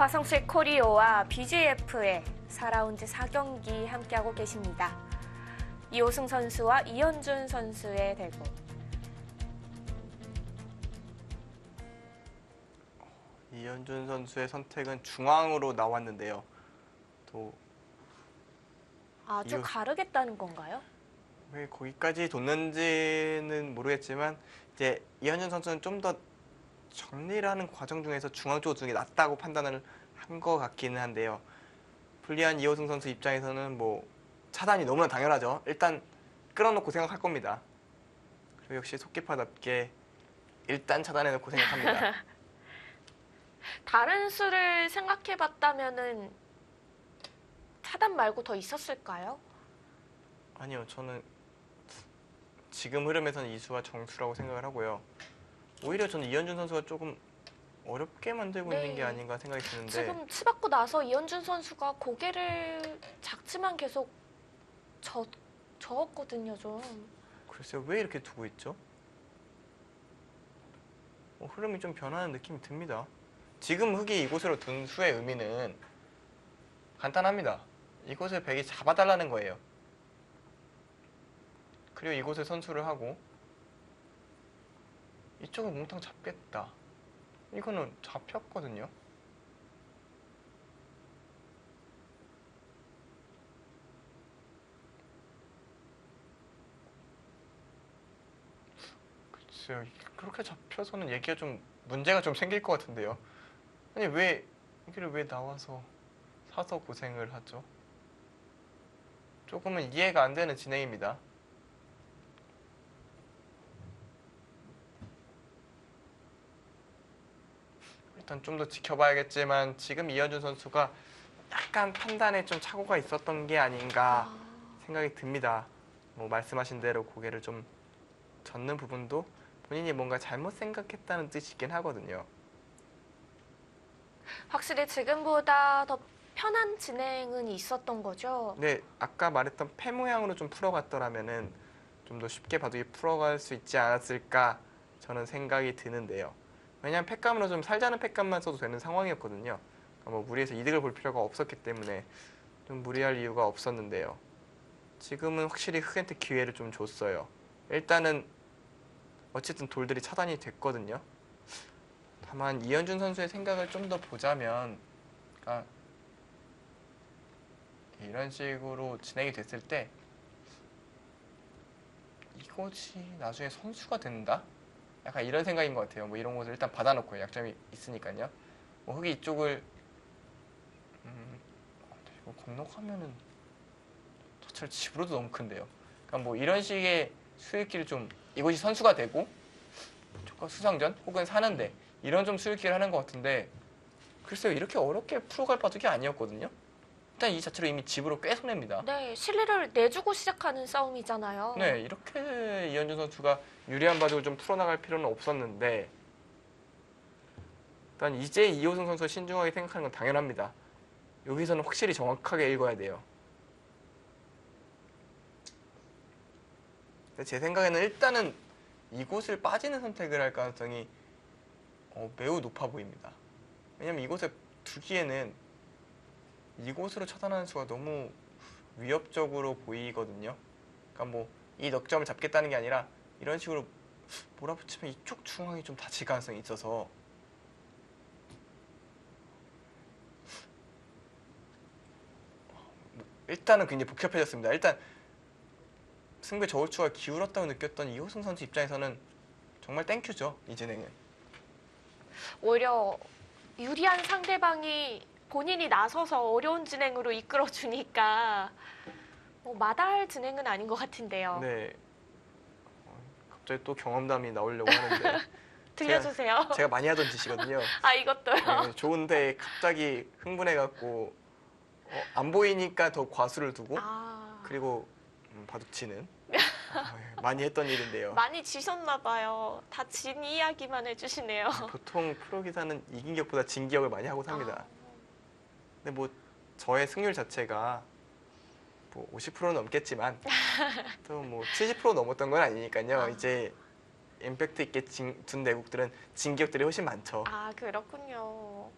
화성시 코리오와 BJF의 4라운드 4경기 함께하고 계십니다. 이호승 선수와 이현준 선수의 대결. 이현준 선수의 선택은 중앙으로 나왔는데요. 또 아주 가르겠다는 건가요? 왜 거기까지 뒀는지는 모르겠지만 이제 이현준 선수는 좀 더 정리를 하는 과정 중에서 중앙 쪽으로 두는 게 낫다고 판단을 한 것 같기는 한데요. 불리한 이호승 선수 입장에서는 뭐 차단이 너무나 당연하죠. 일단 끌어놓고 생각할 겁니다. 그리고 역시 속기파답게 일단 차단해놓고 생각합니다. 다른 수를 생각해봤다면은 차단 말고 더 있었을까요? 아니요, 저는 지금 흐름에서는 이수와 정수라고 생각을 하고요. 오히려 저는 이현준 선수가 조금 어렵게 만들고 있는 게 아닌가 생각이 드는데 지금 치받고 나서 이현준 선수가 고개를 작지만 계속 저었거든요, 좀. 글쎄요, 왜 이렇게 두고 있죠? 흐름이 좀 변하는 느낌이 듭니다. 지금 흑이 이곳으로 둔 수의 의미는 간단합니다. 이곳을 백이 잡아달라는 거예요. 그리고 이곳에 선수를 하고 이쪽은 몽땅 잡겠다. 이거는 잡혔거든요. 글쎄요, 그렇게 잡혀서는 얘기가 좀 문제가 좀 생길 것 같은데요. 아니 왜 여기를 왜 나와서 사서 고생을 하죠? 조금은 이해가 안 되는 진행입니다. 일단 좀 더 지켜봐야겠지만 지금 이현준 선수가 약간 판단에 좀 착오가 있었던 게 아닌가 생각이 듭니다. 뭐 말씀하신 대로 고개를 좀 젓는 부분도 본인이 뭔가 잘못 생각했다는 뜻이긴 하거든요. 확실히 지금보다 더 편한 진행은 있었던 거죠? 네, 아까 말했던 패 모양으로 좀 풀어갔더라면은 좀 더 쉽게 바둑이 풀어갈 수 있지 않았을까 저는 생각이 드는데요. 왜냐하면 팩감으로 좀 살자는 팩감만 써도 되는 상황이었거든요. 그러니까 뭐 무리해서 이득을 볼 필요가 없었기 때문에 좀 무리할 이유가 없었는데요. 지금은 확실히 흑한테 기회를 좀 줬어요. 일단은 어쨌든 돌들이 차단이 됐거든요. 다만 이현준 선수의 생각을 좀 더 보자면 그러니까 이런 식으로 진행이 됐을 때 이것이 나중에 선수가 된다? 약간 이런 생각인 것 같아요. 뭐 이런 것을 일단 받아놓고요. 약점이 있으니까요. 뭐 흑이 이쪽을 이거 건너가면은 자체를 집으로도 너무 큰데요. 그러니까 뭐 이런 식의 수익기를 좀 이것이 선수가 되고 수상전 혹은 사는데 이런 좀 수익기를 하는 것 같은데 글쎄요, 이렇게 어렵게 풀어갈 바둑이 아니었거든요. 일단 이 자체로 이미 집으로 꽤 손해입니다. 네, 실리를 내주고 시작하는 싸움이잖아요. 네, 이렇게 이현준 선수가 유리한 바둑을 좀 풀어나갈 필요는 없었는데 일단 이제 이호승 선수가 신중하게 생각하는 건 당연합니다. 여기서는 확실히 정확하게 읽어야 돼요. 제 생각에는 일단은 이곳을 빠지는 선택을 할 가능성이 매우 높아 보입니다. 왜냐면 이곳에 두기에는 이곳으로 차단하는 수가 너무 위협적으로 보이거든요. 그러니까 뭐 이 넉점을 잡겠다는 게 아니라 이런 식으로 몰아붙이면 이쪽 중앙이 좀 다칠 가능성이 있어서 일단은 굉장히 복잡해졌습니다. 일단 승부의 저울추가 기울었다고 느꼈던 이호승 선수 입장에서는 정말 땡큐죠, 이 진행은. 오히려 유리한 상대방이 본인이 나서서 어려운 진행으로 이끌어주니까 뭐 마다할 진행은 아닌 것 같은데요. 네. 갑자기 또 경험담이 나오려고 하는데 들려주세요. 제가 많이 하던 짓이거든요. 아, 이것도요? 네, 좋은데 갑자기 흥분해갖고 안 보이니까 더 과수를 두고 그리고 바둑치는 많이 했던 일인데요. 많이 지셨나 봐요. 다 진 이야기만 해주시네요. 보통 프로 기사는 이긴 격보다 진 기억을 많이 하고 삽니다. 근데 뭐 저의 승률 자체가 뭐 50%는 넘겠지만 또 뭐 70% 넘었던 건 아니니까요. 이제 임팩트 있게 둔 내국들은 진 기억들이 훨씬 많죠. 아, 그렇군요.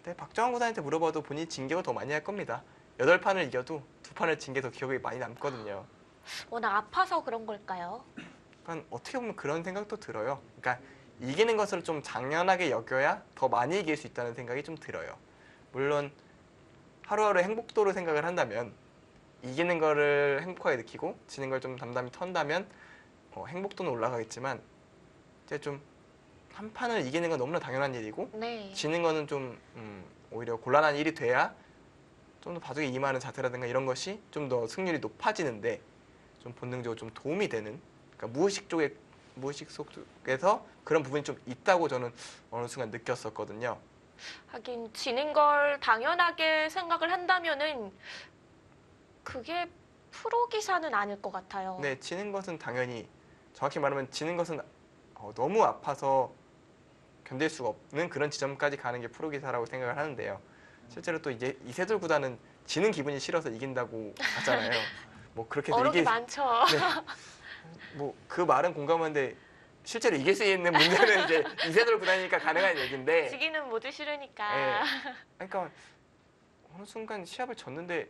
근데 박정환 구단한테 물어봐도 본인이 징계가 더 많이 할 겁니다. 8판을 이겨도 2판을 진 게 더 기억이 많이 남거든요. 워낙 아파서 그런 걸까요? 그러니까 어떻게 보면 그런 생각도 들어요. 그러니까 이기는 것을 좀 당연하게 여겨야 더 많이 이길 수 있다는 생각이 좀 들어요. 물론 하루하루 행복도로 생각을 한다면 이기는 거를 행복하게 느끼고 지는 걸 좀 담담히 턴다면 행복도는 올라가겠지만 이제 좀 한 판을 이기는 건 너무나 당연한 일이고 네. 지는 거는 좀 오히려 곤란한 일이 돼야 좀 더 바둑에 임하는 자세라든가 이런 것이 좀 더 승률이 높아지는데 좀 본능적으로 좀 도움이 되는, 그러니까 무의식 속에서 그런 부분이 좀 있다고 저는 어느 순간 느꼈었거든요. 하긴 지는 걸 당연하게 생각을 한다면은 그게 프로 기사는 아닐 것 같아요. 네, 지는 것은 당연히, 정확히 말하면 지는 것은 너무 아파서 견딜 수가 없는 그런 지점까지 가는 게 프로 기사라고 생각을 하는데요. 실제로 또 이제 이세돌 구단은 지는 기분이 싫어서 이긴다고 하잖아요. 뭐 그렇게 어록이 많죠. 뭐 그 말은 공감하는데 실제로 이길 수 있는 문제는 이제 이세돌 구단이니까 가능한 얘기인데. 지기는 모두 싫으니까. 네. 그러니까 어느 순간 시합을 졌는데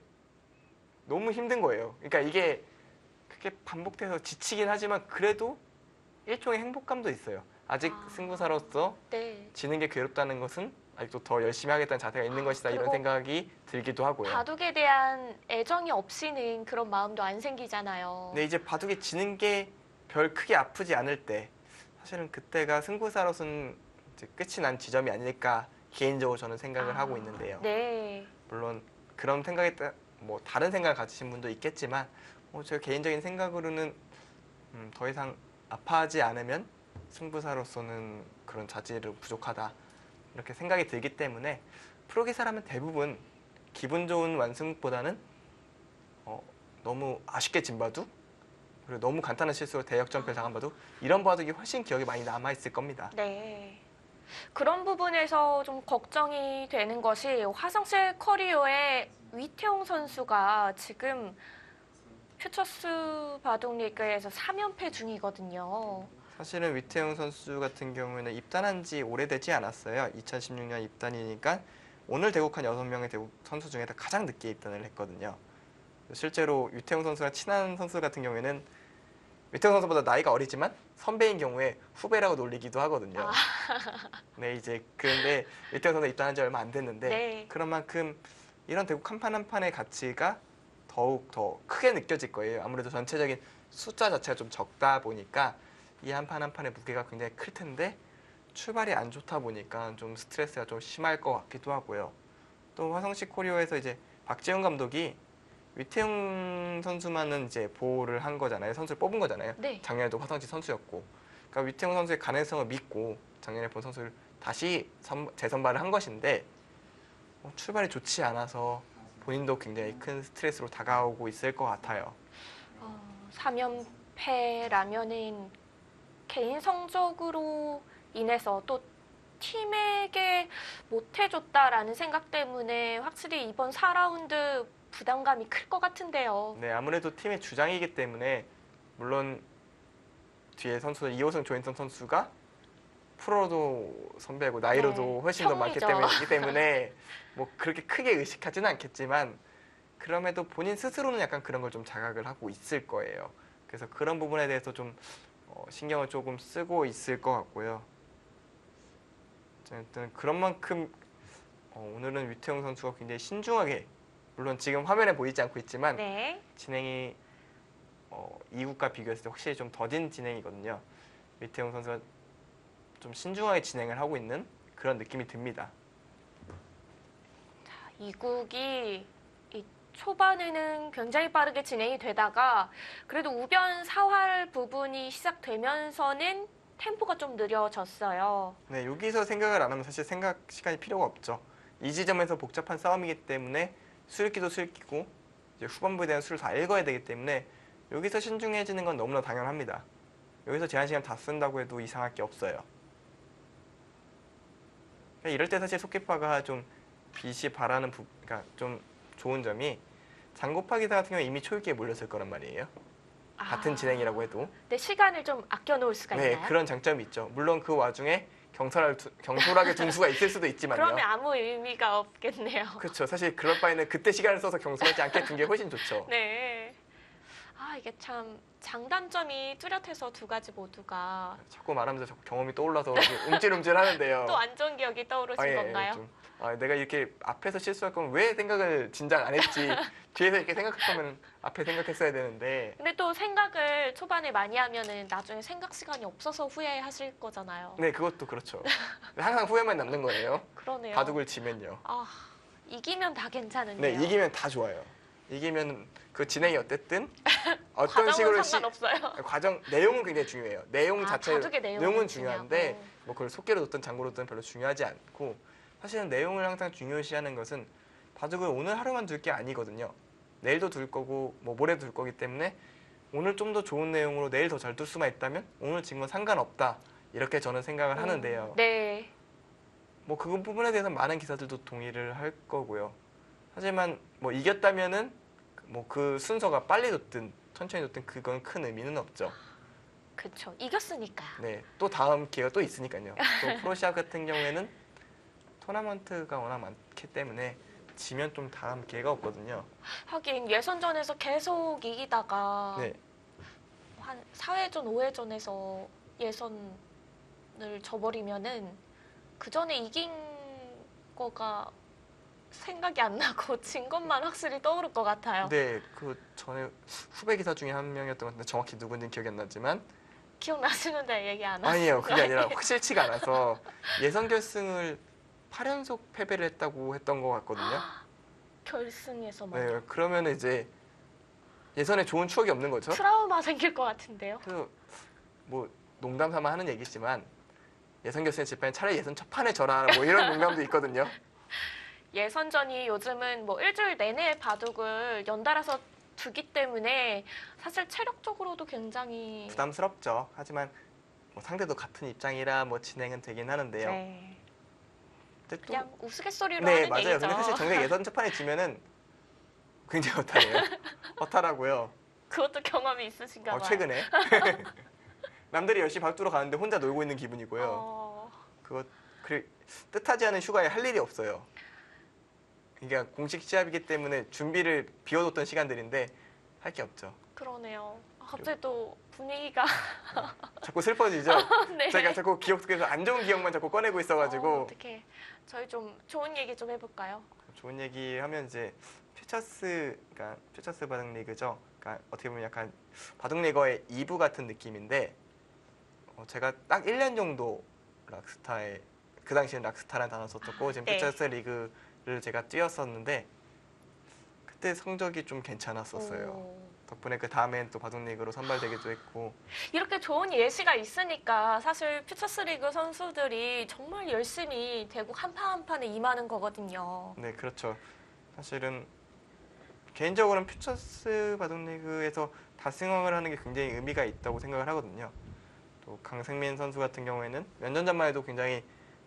너무 힘든 거예요. 그러니까 이게 그게 반복돼서 지치긴 하지만 그래도 일종의 행복감도 있어요. 아직 승부사로서 네. 지는 게 괴롭다는 것은 아직도 더 열심히 하겠다는 자세가 있는 것이다, 이런 그리고 생각이 들기도 하고요. 바둑에 대한 애정이 없이는 그런 마음도 안 생기잖아요. 근데 이제 바둑이 지는 게 별 크게 아프지 않을 때 사실은 그때가 승부사로서는 이제 끝이 난 지점이 아닐까 개인적으로 저는 생각을 하고 있는데요. 네. 물론 그런 생각에 뭐 다른 생각을 가지신 분도 있겠지만 제 개인적인 생각으로는 더 이상 아파하지 않으면 승부사로서는 그런 자질은 부족하다, 이렇게 생각이 들기 때문에 프로기사라면 대부분 기분 좋은 완승보다는 너무 아쉽게 진 바둑, 그리고 너무 간단한 실수로 대역전패를 당한 바둑, 이런 바둑이 훨씬 기억에 많이 남아있을 겁니다. 네. 그런 부분에서 좀 걱정이 되는 것이 화성실 커리어의 위태용 선수가 지금 퓨처스 바둑 리그에서 3연패 중이거든요. 사실은 위태용 선수 같은 경우에는 입단한 지 오래되지 않았어요. 2016년 입단이니까 오늘 대국한 6명의 대국 선수 중에서 가장 늦게 입단을 했거든요. 실제로 위태용 선수가 친한 선수 같은 경우에는 위태용 선수보다 나이가 어리지만 선배인 경우에 후배라고 놀리기도 하거든요. 네, 이제 근데 위태용 선수가 입단한 지 얼마 안 됐는데 네. 그런 만큼 이런 대국 한 판 한 판의 가치가 더욱 더 크게 느껴질 거예요. 아무래도 전체적인 숫자 자체가 좀 적다 보니까 이 한 판 한 판의 무게가 굉장히 클 텐데 출발이 안 좋다 보니까 좀 스트레스가 좀 심할 것 같기도 하고요. 또 화성시 코리오에서 이제 박지훈 감독이 위태용 선수만은 이제 보호를 한 거잖아요. 선수를 뽑은 거잖아요. 네. 작년에도 화성시 선수였고, 그러니까 위태용 선수의 가능성을 믿고 작년에 본 선수를 다시 재선발을 한 것인데 출발이 좋지 않아서 본인도 굉장히 큰 스트레스로 다가오고 있을 것 같아요. 3연패라면은 개인 성적으로 인해서 또 팀에게 못해줬다라는 생각 때문에 확실히 이번 4라운드 부담감이 클 것 같은데요. 네, 아무래도 팀의 주장이기 때문에 물론 뒤에 선수 이호승, 조인성 선수가 프로도 선배고 나이로도 네, 훨씬 더 많기 형이죠. 때문에 뭐 그렇게 크게 의식하지는 않겠지만 그럼에도 본인 스스로는 약간 그런 걸 좀 자각을 하고 있을 거예요. 그래서 그런 부분에 대해서 좀 신경을 조금 쓰고 있을 것 같고요. 어쨌든 그런 만큼 오늘은 위태용 선수가 굉장히 신중하게, 물론 지금 화면에 보이지 않고 있지만 네. 진행이 이국과 비교했을 때 확실히 좀 더딘 진행이거든요. 위태용 선수가 좀 신중하게 진행을 하고 있는 그런 느낌이 듭니다. 이국이 이 초반에는 굉장히 빠르게 진행이 되다가 그래도 우변 사활 부분이 시작되면서는 템포가 좀 느려졌어요. 네, 여기서 생각을 안 하면 사실 생각 시간이 필요가 없죠. 이 지점에서 복잡한 싸움이기 때문에 수읽기도 수읽기고 이제 후반부에 대한 수를 다 읽어야 되기 때문에 여기서 신중해지는 건 너무나 당연합니다. 여기서 제한 시간 다 쓴다고 해도 이상할 게 없어요. 이럴 때 사실 속기파가 좀 빛이 바라는 그러니까 좀 좋은 점이 장고파기사 같은 경우에 이미 초읽기에 몰렸을 거란 말이에요. 같은 진행이라고 해도. 네, 시간을 좀 아껴 놓을 수가 네, 있나요? 그런 장점이 있죠. 물론 그 와중에 경솔하게 둔 수가 있을 수도 있지만요. 그러면 아무 의미가 없겠네요. 그렇죠. 사실 그럴 바에는 그때 시간을 써서 경솔하지 않게 둔 게 훨씬 좋죠. 네. 아, 이게 참 장단점이 뚜렷해서 두 가지 모두가 자꾸 말하면서 자꾸 경험이 떠올라서 움찔움찔 하는데요. 또 안 좋은 기억이 떠오르신 건가요? 내가 이렇게 앞에서 실수할 거면 왜 생각을 진작 안 했지? 뒤에서 이렇게 생각할 거면 앞에 생각했어야 되는데. 근데 또 생각을 초반에 많이 하면은 나중에 생각 시간이 없어서 후회하실 거잖아요. 네, 그것도 그렇죠. 항상 후회만 남는 거예요. 그러네요. 바둑을 지면요. 아, 이기면 다 네, 괜찮은데요. 이기면 다 좋아요. 이기면 그 진행이 어쨌든 어떤 과정은 식으로 상관없어요. 과정 내용은 굉장히 중요해요. 내용 자체 바둑의 내용은 중요한데 중요하고. 뭐 그걸 속기로 뒀든 장구로 뒀든 별로 중요하지 않고 사실은 내용을 항상 중요시하는 것은 바둑을 오늘 하루만 둘 게 아니거든요. 내일도 둘 거고 뭐 모레도 둘 거기 때문에 오늘 좀 더 좋은 내용으로 내일 더 잘 둘 수만 있다면 오늘 진 건 상관없다. 이렇게 저는 생각을 하는데요. 네. 뭐 그 부분에 대해서 많은 기사들도 동의를 할 거고요. 하지만 뭐 이겼다면은 뭐 그 순서가 빨리 뒀든 천천히 뒀든 그건 큰 의미는 없죠. 그렇죠. 이겼으니까. 네, 또 다음 기회가 또 있으니까요. 또 프로시합 같은 경우에는 토너먼트가 워낙 많기 때문에 지면 좀 다음 기회가 없거든요. 하긴 예선전에서 계속 이기다가 네, 한 4회전, 5회전에서 예선을 져버리면은 그 전에 이긴 거가 생각이 안 나고 진 것만 확실히 떠오를 것 같아요. 네, 그 전에 후배 기사 중에 한 명이었던 것 같은데 정확히 누군지는 기억이 안 나지만 기억나시는데 얘기 안 하세요? 아니에요. 그게 아니라 확실치가 않아서 예선 결승을 8연속 패배를 했다고 했던 것 같거든요. 결승에서만. 네, 그러면 이제 예선에 좋은 추억이 없는 거죠. 트라우마 생길 것 같은데요. 그래서 뭐 농담 삼아 하는 얘기지만 예선 결승 질판에 차라리 예선 첫 판에 져라 뭐 이런 농담도 있거든요. 예선전이 요즘은 뭐 일주일 내내 바둑을 연달아서 두기 때문에 사실 체력적으로도 굉장히 부담스럽죠. 하지만 뭐 상대도 같은 입장이라 뭐 진행은 되긴 하는데요. 네, 근데 또 그냥 우스갯소리로 네, 하는 맞아요. 얘기죠. 근데 사실 정작 예선 첫 판에 지면은 굉장히 허탈해요. 허탈하고요. 그것도 경험이 있으신가 봐요. 최근에 남들이 열심히 바둑 두러 가는데 혼자 놀고 있는 기분이고요. 그거 뜻하지 않은 휴가에 할 일이 없어요. 이게 공식 시합이기 때문에 준비를 비워뒀던 시간들인데 할 게 없죠. 그러네요. 갑자기 또 분위기가 자꾸 슬퍼지죠. 네. 제가 자꾸 기억 속에서 안 좋은 기억만 자꾸 꺼내고 있어가지고 어떻게 저희 좀 좋은 얘기 좀 해볼까요? 좋은 얘기 하면 이제 그러니까 퓨처스 바둑 리그죠. 그러니까 어떻게 보면 약간 바둑 리거의 2부 같은 느낌인데 제가 딱 1년 정도 락스타에 그 당시엔 락스타라는 단어 썼었고 지금 네. 퓨처스 리그를 제가 뛰었었는데 그때 성적이 좀 괜찮았었어요. 오. 덕분에 그 다음엔 또 바둑 리그로 선발되기도 했고 이렇게 좋은 예시가 있으니까 사실 퓨처스리그 선수들이 정말 열심히 대국 한 판 한 판에 임하는 거거든요. 네, 그렇죠. 사실은 개인적으로는 퓨처스 바둑 리그에서 다승왕을 하는 게 굉장히 의미가 있다고 생각을 하거든요. 또 강승민 선수 같은 경우에는 몇 년 전만 해도 굉장히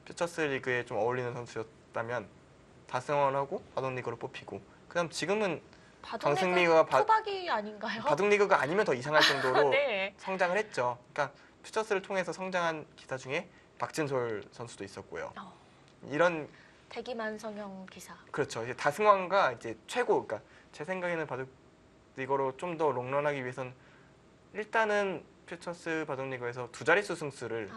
퓨처스 리그에 좀 어울리는 선수였다면 다승왕을 하고 바둑 리그로 뽑히고 그다음 지금은 강승미가 토박이 아닌가요? 바둑 리그가 아니면 더 이상할 정도로 네. 성장을 했죠. 그러니까 퓨처스를 통해서 성장한 기사 중에 박진솔 선수도 있었고요. 이런 대기만성형 기사. 그렇죠. 이제 다승왕과 이제 최고, 그러니까 제 생각에는 바둑 리거로 좀 더 롱런하기 위해선 일단은 퓨처스 바둑 리거에서 두 자릿수 승수를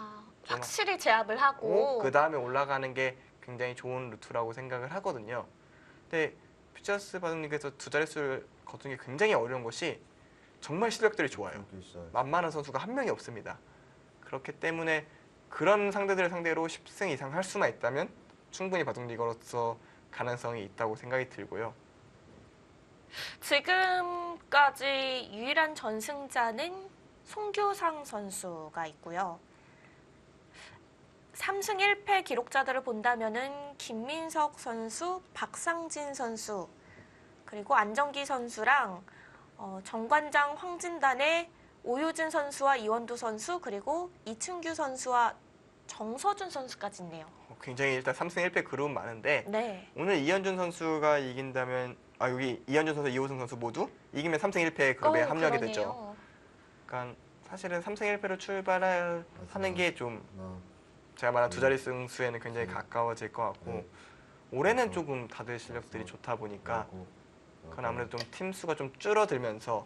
확실히 제압을 하고 그 다음에 올라가는 게 굉장히 좋은 루트라고 생각을 하거든요. 근데 퓨처스 바둑 리그에서 두 자릿수를 거두는 게 굉장히 어려운 것이 정말 실력들이 좋아요. 만만한 선수가 한 명이 없습니다. 그렇기 때문에 그런 상대들을 상대로 10승 이상 할 수만 있다면 충분히 바둑 리거로서 가능성이 있다고 생각이 들고요. 지금까지 유일한 전승자는 송규상 선수가 있고요. 3승 1패 기록자들을 본다면은 김민석 선수, 박상진 선수, 그리고 안정기 선수랑 정관장 황진단의 오효진 선수와 이원두 선수, 그리고 이춘규 선수와 정서준 선수까지 있네요. 굉장히 일단 3승 1패 그룹은 많은데 네. 오늘 이현준 선수가 이긴다면 여기 이현준 선수, 이호승 선수 모두 이기면 3승 1패 그룹에 합류하게 그러네요. 되죠. 그러니까 사실은 3승 1패로 출발하는 게 좀 제가 말한 두 자릿수 승수에는 굉장히 가까워질 것 같고 올해는 조금 다들 실력들이 좋다 보니까 그건 아무래도 좀 팀 수가 좀 줄어들면서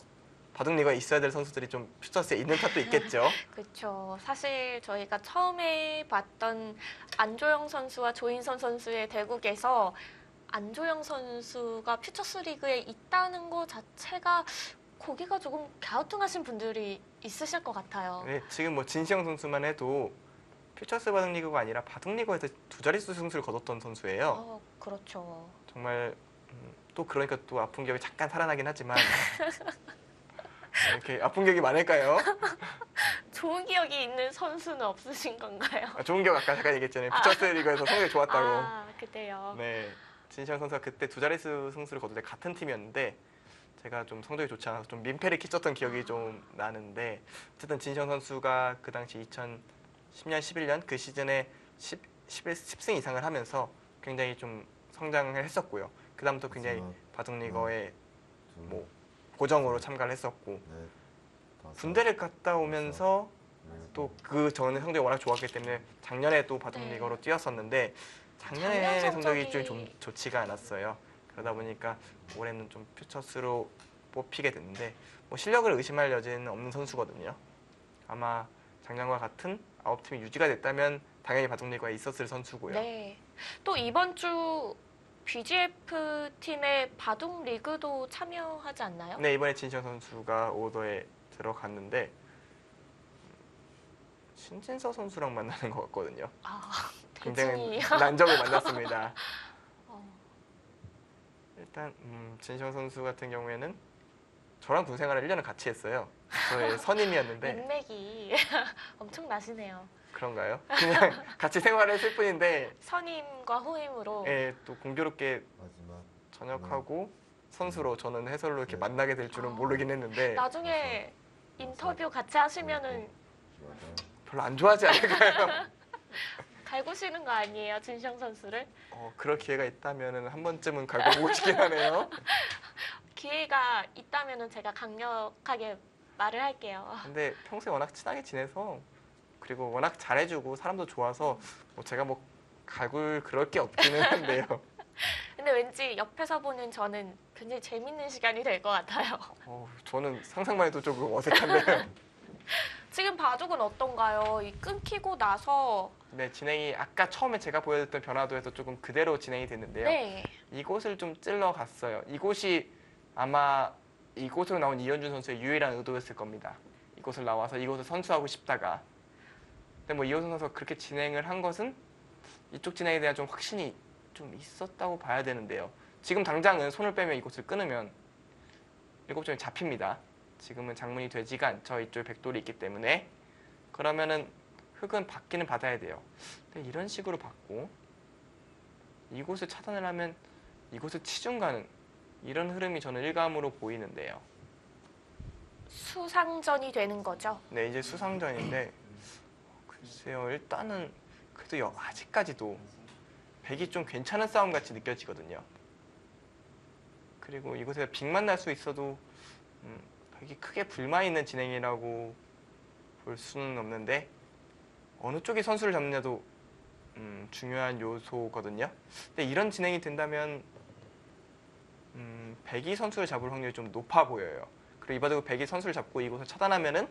바둑리그에 있어야 될 선수들이 좀 퓨처스에 있는 탓도 있겠죠. 그렇죠. 사실 저희가 처음에 봤던 안조영 선수와 조인선 선수의 대국에서 안조영 선수가 퓨처스 리그에 있다는 것 자체가 거기가 조금 갸우뚱하신 분들이 있으실 것 같아요. 네, 지금 뭐 진시영 선수만 해도 퓨처스 바둑리그가 아니라 바둑리그에서 두 자릿수 승수를 거뒀던 선수예요. 그렇죠. 정말 또 그러니까 또 아픈 기억이 잠깐 살아나긴 하지만 이렇게 아픈 기억이 많을까요? 좋은 기억이 있는 선수는 없으신 건가요? 좋은 기억 아까 잠깐 얘기했잖아요. 퓨처스 리그에서 성적이 좋았다고. 아, 그때요. 네, 진시영 선수가 그때 두 자릿수 승수를 거둘 때 같은 팀이었는데 제가 좀 성적이 좋지 않아서 좀 민폐를 끼쳤던 기억이 좀 나는데 어쨌든 진시영 선수가 그 당시 2010년, 11년 그 시즌에 10승 이상을 하면서 굉장히 좀 성장을 했었고요. 그 다음부터 굉장히 바둑리거에 뭐 고정으로 참가를 했었고 군대를 갔다 오면서 또 그 전에 성적이 워낙 좋았기 때문에 작년에 또 바둑리거로 뛰었었는데 작년에 작년 성적이 성적이 좀 좋지가 않았어요. 그러다 보니까 올해는 좀 퓨처스로 뽑히게 됐는데 뭐 실력을 의심할 여지는 없는 선수거든요. 아마 작년과 같은 9팀이 유지가 됐다면 당연히 바둑리그에 있었을 선수고요. 네. 또 이번 주 BGF 팀의 바둑 리그도 참여하지 않나요? 네, 이번에 진시영 선수가 오더에 들어갔는데 신진서 선수랑 만나는 것 같거든요. 아, 굉장히 대진이. 난적을 만났습니다. 어, 일단 진시영 선수 같은 경우에는 저랑 군 생활을 1년을 같이 했어요. 저의 선임이었는데 인맥이 엄청 나시네요. 그런가요? 그냥 같이 생활했을 뿐인데 선임과 후임으로. 예, 또 공교롭게 전역하고 선수로 저는 해설로 이렇게 만나게 될 줄은 모르긴 했는데 나중에 인터뷰 같이 하시면은 별로 안 좋아하지 않을까요? 갈구시는 거 아니에요, 진시영 선수를? 그럴 기회가 있다면 한 번쯤은 갈고 보고 싶긴 하네요. 기회가 있다면은 제가 강력하게 말을 할게요. 근데 평소에 워낙 친하게 지내서 그리고 워낙 잘해주고 사람도 좋아서 뭐 제가 뭐 갈굴 그럴 게 없기는 한데요. 근데 왠지 옆에서 보는 저는 굉장히 재밌는 시간이 될 것 같아요. 저는 상상만 해도 조금 어색한데요. 지금 바둑은 어떤가요? 이 끊기고 나서 네, 진행이 아까 처음에 제가 보여줬던 변화도에서 조금 그대로 진행이 됐는데요. 네. 이곳을 좀 찔러 갔어요. 이곳이 아마 이곳으로 나온 이현준 선수의 유일한 의도였을 겁니다. 이곳을 나와서 이곳을 선수하고 싶다가. 근데 뭐 이현준 선수가 그렇게 진행을 한 것은 이쪽 진행에 대한 좀 확신이 좀 있었다고 봐야 되는데요. 지금 당장은 손을 빼면 이곳을 끊으면 7점이 잡힙니다. 지금은 장문이 되지가 않죠. 이쪽에 백돌이 있기 때문에. 그러면은 흙은 받기는 받아야 돼요. 근데 이런 식으로 받고 이곳을 차단을 하면 이곳을 치중가는 이런 흐름이 저는 일감으로 보이는데요. 수상전이 되는 거죠. 네, 이제 수상전인데 글쎄요. 일단은 그래도 아직까지도 백이 좀 괜찮은 싸움 같이 느껴지거든요. 그리고 이곳에 빅만 날 수 있어도 백이 크게 불만 있는 진행이라고 볼 수는 없는데 어느 쪽이 선수를 잡느냐도 중요한 요소거든요. 근데 이런 진행이 된다면 백이 선수를 잡을 확률이 좀 높아 보여요. 그리고 이바둑 백이 선수를 잡고 이곳을 차단하면은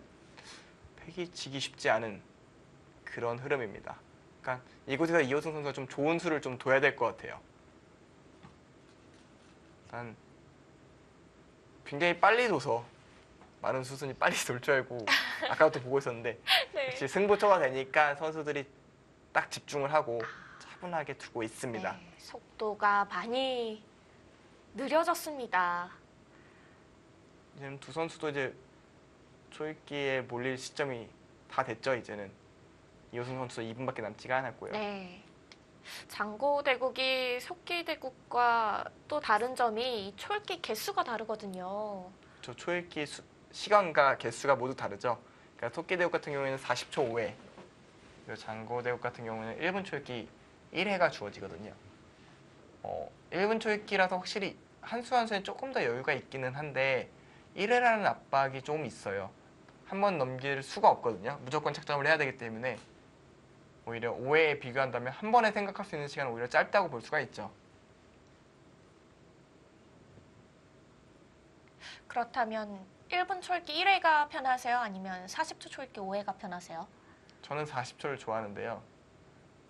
백이 지기 쉽지 않은 그런 흐름입니다. 그러니까 이곳에서 이호승 선수가 좀 좋은 수를 좀 둬야 될 것 같아요. 일단 굉장히 빨리 둬서 많은 수순이 빨리 돌 줄 알고 아까부터 보고 있었는데 네. 역시 승부처가 되니까 선수들이 딱 집중을 하고 차분하게 두고 있습니다. 네, 속도가 많이 느려졌습니다. 지금 두 선수도 이제 초읽기에 몰릴 시점이 다 됐죠. 이제는 이호승 선수 2분밖에 남지가 않았고요. 네. 장고대국이 속기대국과 또 다른 점이 이 초읽기 개수가 다르거든요. 저 초읽기 시간과 개수가 모두 다르죠. 그러니까 토끼대국 같은 경우에는 40초 5회, 그리고 장고대국 같은 경우는 1분 초읽기 1회가 주어지거든요. 1분 초읽기라서 확실히 한 수 한 수에 조금 더 여유가 있기는 한데 1회라는 압박이 조금 있어요. 한 번 넘길 수가 없거든요. 무조건 착점을 해야 되기 때문에 오히려 5회에 비교한다면 한 번에 생각할 수 있는 시간은 오히려 짧다고 볼 수가 있죠. 그렇다면 1분 초읽기 1회가 편하세요? 아니면 40초 초읽기 5회가 편하세요? 저는 40초를 좋아하는데요.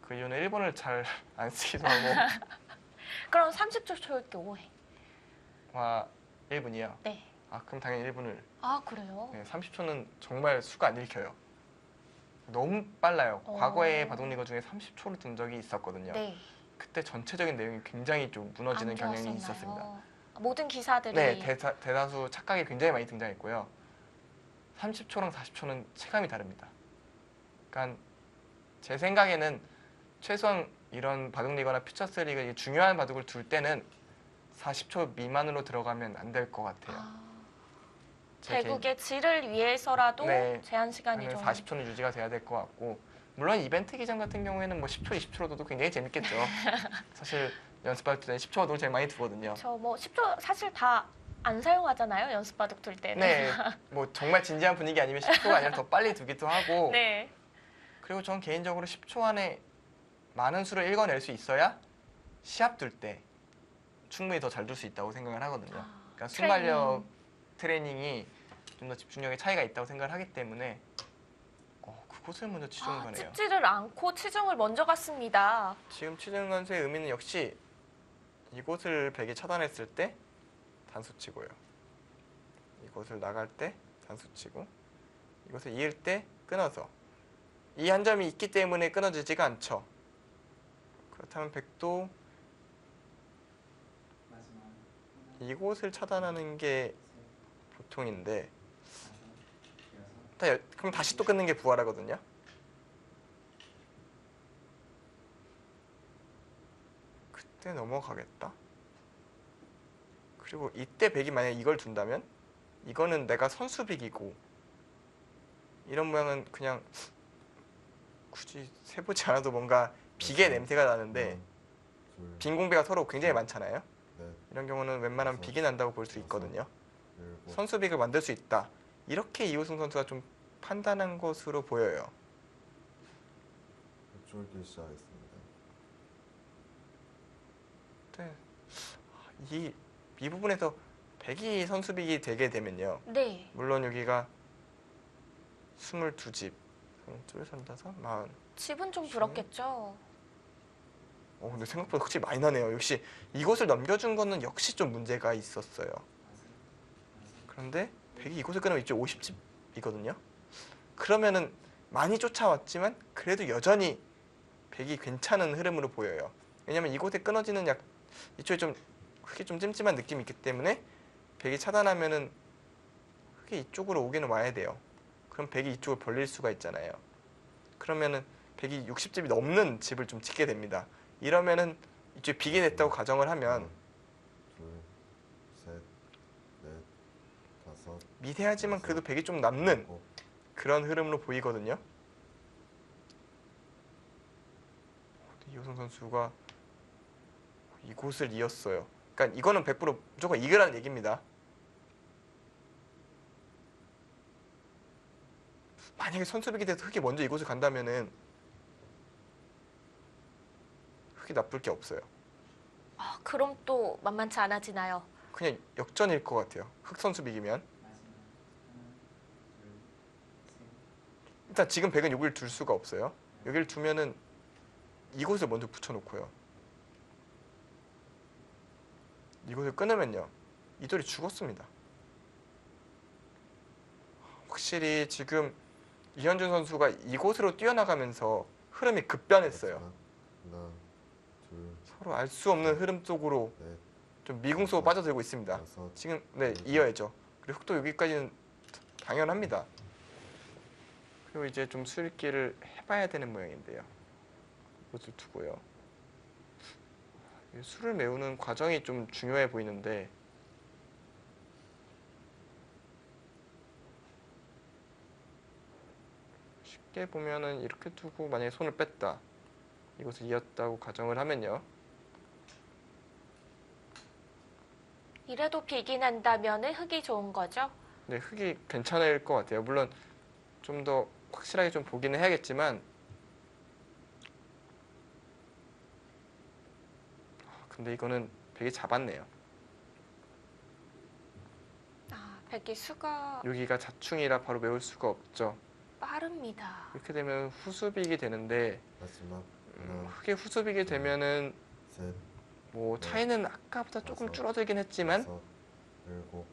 그 이유는 1분을 잘 안 쓰기도 하고 그럼 30초 초읽기 5회. 와 1분이요? 네. 아 그럼 당연히 1분을 아, 그래요? 30초는 정말 수가 안 읽혀요. 너무 빨라요. 어. 과거에 바둑리그 중에 30초를 둔 적이 있었거든요. 네. 그때 전체적인 내용이 굉장히 좀 무너지는 안 경향이 좋았었나요? 있었습니다. 모든 기사들이 네, 대다수 착각이 굉장히 많이 등장했고요. 30초랑 40초는 체감이 다릅니다. 그러니까 제 생각에는 최소한 이런 바둑리거나 퓨처스리그 중요한 바둑을 둘 때는 40초 미만으로 들어가면 안 될 것 같아요. 제 대국의 질을 위해서라도 네, 제한 시간이 좀 40초는 유지가 돼야 될 것 같고 물론 이벤트 기전 같은 경우에는 뭐 10초, 20초로 둬도 굉장히 재밌겠죠. 사실 연습할 때 10초가 제일 많이 두거든요. 저 뭐 10초 사실 다 안 사용하잖아요. 연습 바둑 둘 때는. 네, 뭐 정말 진지한 분위기 아니면 10초가 아니라 더 빨리 두기도 하고 네. 그리고 전 개인적으로 10초 안에 많은 수를 읽어낼 수 있어야 시합 둘 때 충분히 더 잘 둘 수 있다고 생각을 하거든요. 그러니까 순발력 트레이닝이 좀 더 집중력에 차이가 있다고 생각을 하기 때문에 그곳을 먼저 치중을 가네요. 찍지를 않고 치중을 먼저 갔습니다. 지금 치중 선수의 의미는 역시 이곳을 백이 차단했을 때 단수 치고요. 이곳을 나갈 때 단수 치고 이곳을 이을 때 끊어서 이 한 점이 있기 때문에 끊어지지가 않죠. 그렇다면 백도 이곳을 차단하는 게 보통인데 그럼 다시 또 끊는 게 부활하거든요. 그때 넘어가겠다. 그리고 이때 백이 만약에 이걸 둔다면 이거는 내가 선수빅이고 이런 모양은 그냥 굳이 세보지 않아도 뭔가 빅의 냄새가 나는데 빈 공배가 서로 굉장히 많잖아요. 이런 경우는 웬만하면 빅이 난다고 볼 수 있거든요. 선수빅을 만들 수 있다. 이렇게 이호승 선수가 좀 판단한 것으로 보여요. 쫄기 시작했습니다. 네. 이 부분에서 백이 선수빅이 되게 되면요. 네. 물론 여기가 22집, 35, 40. 집은 좀 부럽겠죠. 근데 생각보다 확실히 많이 나네요. 역시 이곳을 넘겨준 거는 좀 문제가 있었어요. 그런데 백이 이곳을 끊으면 이쪽 50집이거든요. 그러면은 많이 쫓아왔지만 그래도 여전히 백이 괜찮은 흐름으로 보여요. 왜냐면 이곳에 끊어지는 이쪽에 좀 흙이 좀 찜찜한 느낌이 있기 때문에 백이 차단하면은 흙이 이쪽으로 오기는 와야 돼요. 그럼 백이 이쪽을 벌릴 수가 있잖아요. 그러면은 백이 60집이 넘는 집을 좀 찍게 됩니다. 이러면은 이쪽에 빅이 됐다고 가정을 하면 둘, 셋, 넷, 다섯, 미세하지만 그래도 백이 좀 남는 일곱, 그런 흐름으로 보이거든요. 이호승 선수가 이곳을 이었어요. 그러니까 이거는 100% 무조건 이기라는 얘기입니다. 만약에 선수백이 돼서 흙이 먼저 이곳을 간다면은 흙이 나쁠 게 없어요. 그럼 또 만만치 않아지나요? 그냥 역전일 것 같아요. 흙 선수백이면. 일단 지금 백은 여기를 둘 수가 없어요. 여기를 두면은 이곳을 먼저 붙여놓고요. 이곳을 끊으면요. 이 돌이 죽었습니다. 확실히 지금 이현준 선수가 이곳으로 뛰어나가면서 흐름이 급변했어요. 하나, 둘, 서로 알 수 없는 흐름 속으로 넷, 좀 미궁 속으로 빠져들고 있습니다. 다섯, 지금 이어야죠. 그리고 흑도 여기까지는 당연합니다. 그리고 이제 좀 수읽기를 해봐야 되는 모양인데요. 이것을 두고요. 수를 메우는 과정이 좀 중요해 보이는데 쉽게 보면은 이렇게 두고 만약에 손을 뺐다. 이것을 이었다고 가정을 하면요. 이래도 빅이 난다면 흙이 좋은 거죠? 네, 흙이 괜찮을 것 같아요. 물론 좀 더 확실하게 좀 보기는 해야겠지만 근데 이거는 백이 잡았네요. 백이 수가 여기가 자충이라 바로 메울 수가 없죠. 빠릅니다. 이렇게 되면 후수빅이 되는데 마지막 하나, 흑의 후수빅이 되면은 셋, 뭐 차이는 아까보다 조금 다섯, 줄어들긴 했지만 여섯, 일곱,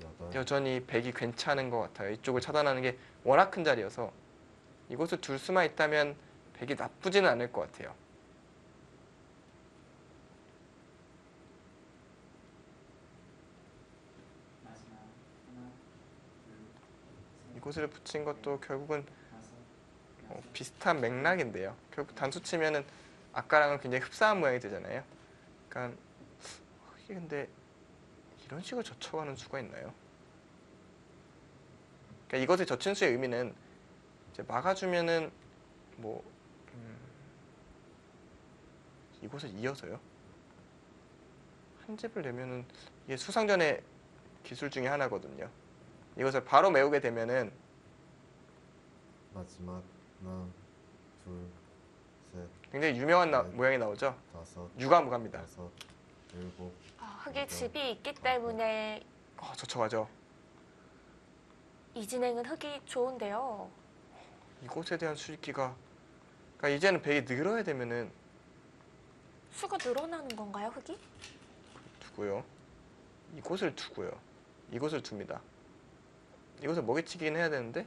여덟, 여전히 백이 괜찮은 것 같아요. 이쪽을 차단하는 게 워낙 큰 자리여서 이곳을 둘 수만 있다면 백이 나쁘지는 않을 것 같아요. 마지막 하나, 둘, 셋, 이곳을 붙인 것도 결국은 다섯, 비슷한 맥락인데요. 결국 단수 치면은 아까랑은 굉장히 흡사한 모양이 되잖아요. 그러니까 이게 근데 이런 식으로 젖혀가는 수가 있나요? 그러니까 이것을 젖힌 수의 의미는 이제 막아주면은 뭐 이곳을 이어서요. 한 집을 내면은 이게 수상전의 기술 중에 하나거든요. 이것을 바로 메우게 되면은 마지막 하나, 둘, 셋, 굉장히 유명한 네. 모양이 나오죠. 다섯, 유가무가입니다. 여섯, 일곱, 흑의 집이 있기 때문에 젖혀가죠. 이 진행은 흑이 좋은데요. 이곳에 대한 수익기가 그러니까 이제는 백이 늘어야 되면은 수가 늘어나는 건가요, 흑이? 두고요. 이곳을 두고요. 이곳을 둡니다. 이곳을 먹이치기는 해야 되는데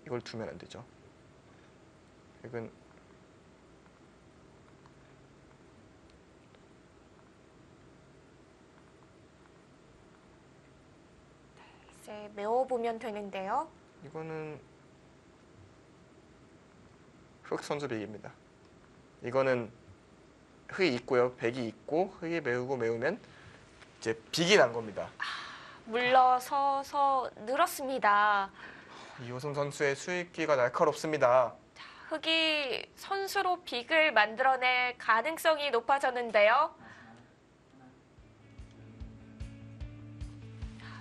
이걸 두면 안 되죠. 백은 이제 메워보면 되는데요. 이거는 흑 선수 백입니다. 이거는 흑이 있고요. 백이 있고 흑이 메우면 이제 빅이 난 겁니다. 물러서서 늘었습니다. 이호승 선수의 수익기가 날카롭습니다. 흑이 선수로 빅을 만들어낼 가능성이 높아졌는데요.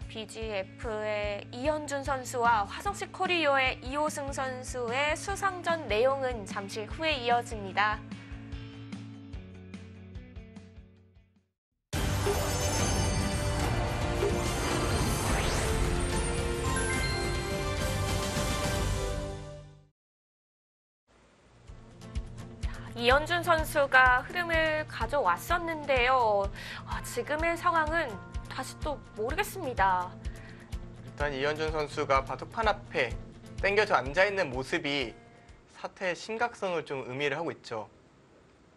BGF의 이현준 선수와 화성시 코리오의 이호승 선수의 수상전 내용은 잠시 후에 이어집니다. 이현준 선수가 흐름을 가져왔었는데요. 지금의 상황은 다시 또 모르겠습니다. 일단 이현준 선수가 바둑판 앞에 당겨져 앉아있는 모습이 사태의 심각성을 좀 의미를 하고 있죠.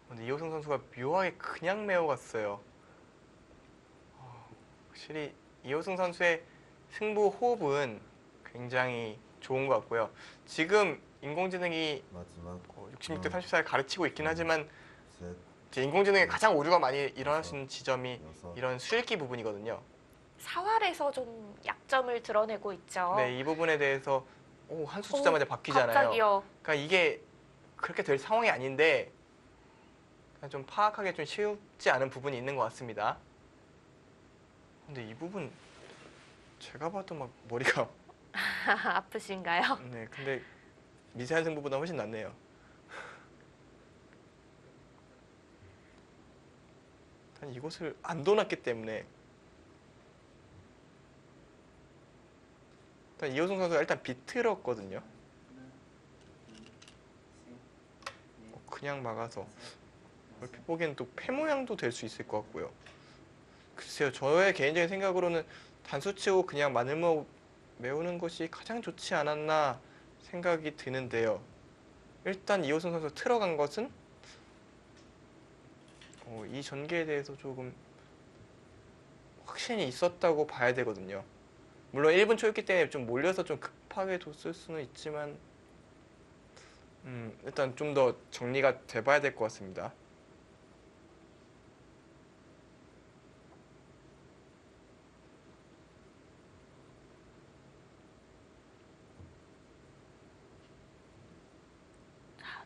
근데 이호승 선수가 묘하게 그냥 메워갔어요. 확실히 이호승 선수의 승부 호흡은 굉장히 좋은 것 같고요. 지금 인공지능이 마지막 66대 34를 가르치고 있긴 하지만 셋, 이제 인공지능에 가장 오류가 많이 일어날 수 있는 지점이 여섯, 이런 수읽기 부분이거든요. 사활에서 좀 약점을 드러내고 있죠. 네, 이 부분에 대해서 한 수 주자마자 바뀌잖아요. 갑자기요. 그러니까 이게 그렇게 될 상황이 아닌데 그냥 좀 파악하기 좀 쉽지 않은 부분이 있는 것 같습니다. 근데 이 부분 제가 봐도 막 머리가 아프신가요? 네, 근데 미세한 승부보다 훨씬 낫네요. 일단 이곳을 안 도놨기 때문에 일단 이호승 선수가 일단 비틀었거든요. 그냥 막아서 얼핏 보기엔 또 패 모양도 될 수 있을 것 같고요. 글쎄요, 저의 개인적인 생각으로는 단수 치고 그냥 마늘 메우는 것이 가장 좋지 않았나 생각이 드는데요. 일단 이호승 선수 틀어간 것은 이 전개에 대해서 조금 확신이 있었다고 봐야 되거든요. 물론 1분 초였기 때문에 좀 몰려서 좀 급하게 뒀을 수는 있지만 일단 좀 더 정리가 돼봐야 될 것 같습니다.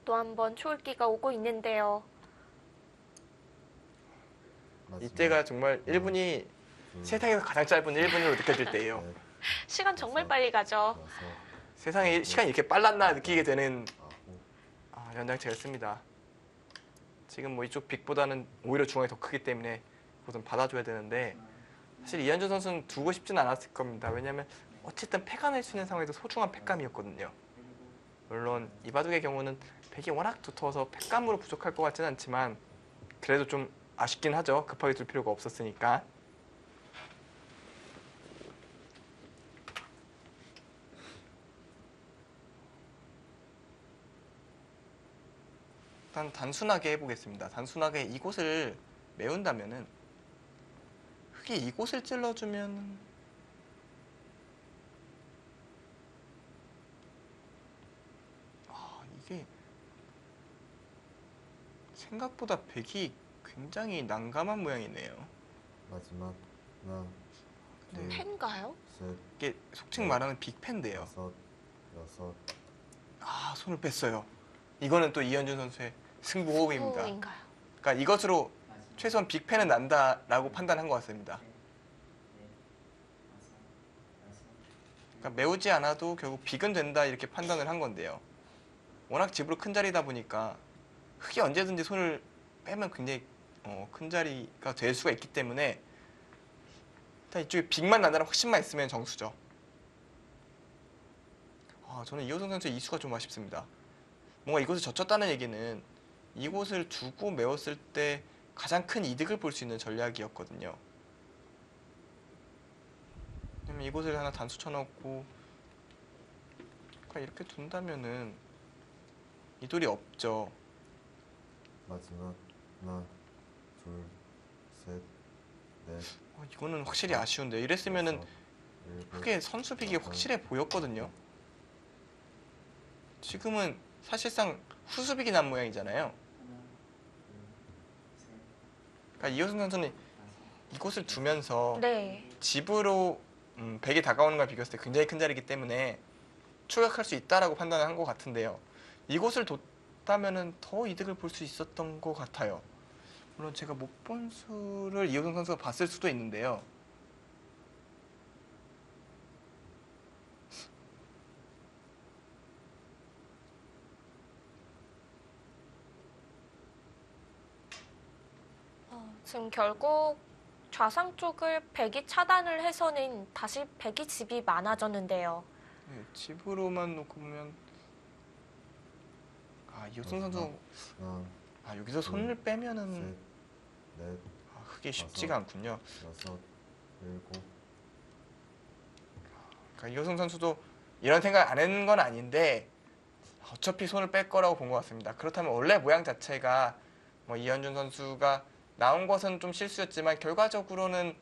또 한 번 초읽기가 오고 있는데요. 마지막 이때가 정말 1분이 둘, 세상에서 가장 짧은 1분으로 느껴질 때예요. 넷, 시간 정말 빨리 가죠. 여섯, 세상에 시간이 이렇게 빨랐나 느끼게 되는 아홉, 연장체였습니다. 지금 뭐 이쪽 빅보다는 오히려 중앙이 더 크기 때문에 그것은 받아줘야 되는데 사실 이현준 선수는 두고 싶지는 않았을 겁니다. 왜냐하면 어쨌든 패가 낼 수 있는 상황에서 소중한 패감이었거든요. 물론 이바둑의 경우는 백이 워낙 두터워서 패감으로 부족할 것 같지는 않지만 그래도 좀 아쉽긴 하죠. 급하게 둘 필요가 없었으니까. 일단 단순하게 해보겠습니다. 단순하게 이곳을 메운다면은 흑이 이곳을 찔러주면 이게 생각보다 백이 굉장히 난감한 모양이네요. 마지막 하나, 둘, 팬가요? 셋, 이게 속칭 말하는 빅팬데요. 다섯, 여섯, 손을 뺐어요. 이거는 또 이현준 선수의 승부호흡입니다. 승부인가요? 그러니까 이것으로 최소한 빅팬은 난다라고 판단한 것 같습니다. 그러니까 메우지 않아도 결국 빅은 된다 이렇게 판단을 한 건데요. 워낙 집으로 큰 자리다 보니까 흑이 언제든지 손을 빼면 굉장히 큰 자리가 될 수가 있기 때문에 일단 이쪽에 빅만 난다는 확신만 있으면 정수죠. 저는 이호성 선수의 이수가 좀 아쉽습니다. 뭔가 이곳을 젖혔다는 얘기는 이곳을 두고 메웠을 때 가장 큰 이득을 볼 수 있는 전략이었거든요. 왜냐면 이곳을 하나 단수 쳐놓고 이렇게 둔다면은 이 돌이 없죠. 마지막 하나, 둘, 셋, 넷, 이거는 확실히 아쉬운데 이랬으면은 여섯, 일곱, 크게 선수빅이 확실해 보였거든요. 지금은 사실상 후수빅이 난 모양이잖아요. 그러니까 이호승 선수는 이곳을 두면서 네. 집으로 백이 다가오는 걸 비교했을 때 굉장히 큰 자리이기 때문에 추격할 수 있다라고 판단을 한 것 같은데요. 이곳을 뒀다면은 더 이득을 볼 수 있었던 것 같아요. 물론 제가 못 본 수를 이호승 선수가 봤을 수도 있는데요. 지금 결국 좌상 쪽을 백이 차단을 해서는 다시 백이 집이 많아졌는데요. 네, 집으로만 놓고 보면 이호승 선수 하나, 여기서 손을 빼면은 셋, 넷, 그게 쉽지가 않군요. 여섯, 일곱, 그러니까 이호승 선수도 이런 생각 안 했는 건 아닌데 어차피 손을 뺄 거라고 본 것 같습니다. 그렇다면 원래 모양 자체가 뭐 이현준 선수가 나온 것은 좀 실수였지만 결과적으로는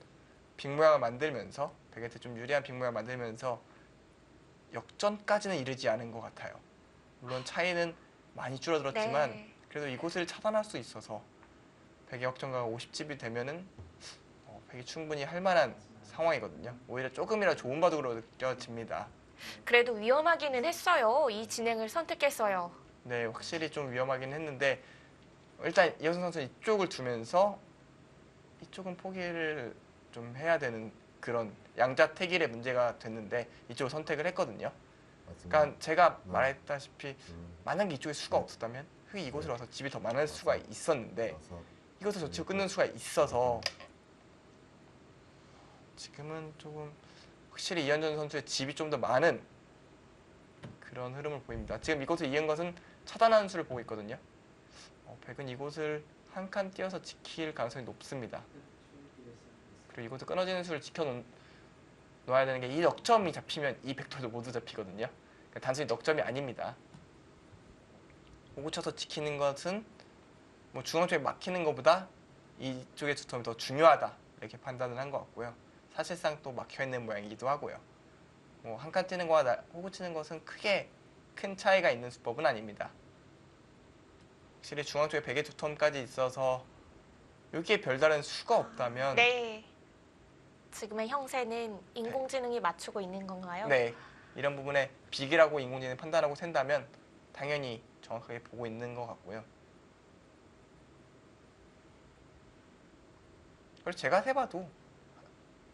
빅 모양을 만들면서 백한테 좀 유리한 빅 모양을 만들면서 역전까지는 이르지 않은 것 같아요. 물론 차이는 많이 줄어들었지만 네. 그래도 이곳을 차단할 수 있어서 백의 역전가가 50집이 되면은 백이 충분히 할 만한 상황이거든요. 오히려 조금이라도 좋은 바둑으로 느껴집니다. 그래도 위험하기는 했어요. 이 진행을 선택했어요. 네, 확실히 좀 위험하긴 했는데 일단 이호승 선수는 이쪽을 두면서 이쪽은 포기를 좀 해야 되는 그런 양자택일의 문제가 됐는데 이쪽을 선택을 했거든요. 마지막 그러니까 제가 하나, 말했다시피 둘, 만약에 이쪽에 수가 없었다면 흑이 이곳으로 와서 집이 더 많을 수가 있었는데 여섯, 이것을 저치고 끊는 수가 있어서 지금은 조금 확실히 이현준 선수의 집이 좀 더 많은 그런 흐름을 보입니다. 지금 이곳을 이은 것은 차단하는 수를 보고 있거든요. 백은 이곳을 한 칸 띄어서 지킬 가능성이 높습니다. 그리고 이곳을 끊어지는 수를 지켜놓아야 되는 게 이 넉점이 잡히면 이 벡터도 모두 잡히거든요. 그러니까 단순히 넉점이 아닙니다. 오고 쳐서 지키는 것은 뭐 중앙 쪽에 막히는 것보다 이쪽의 두텀이 더 중요하다 이렇게 판단을 한 것 같고요. 사실상 또 막혀있는 모양이기도 하고요. 뭐 한 칸 뛰는 거와 호구 치는 것은 크게 큰 차이가 있는 수법은 아닙니다. 확실히 중앙 쪽에 백의 두텀까지 있어서 여기에 별다른 수가 없다면 네. 지금의 형세는 인공지능이 맞추고 있는 건가요? 네, 이런 부분에 빅이라고 인공지능이 판단하고 샌다면 당연히 정확하게 보고 있는 것 같고요. 그리고 제가 세봐도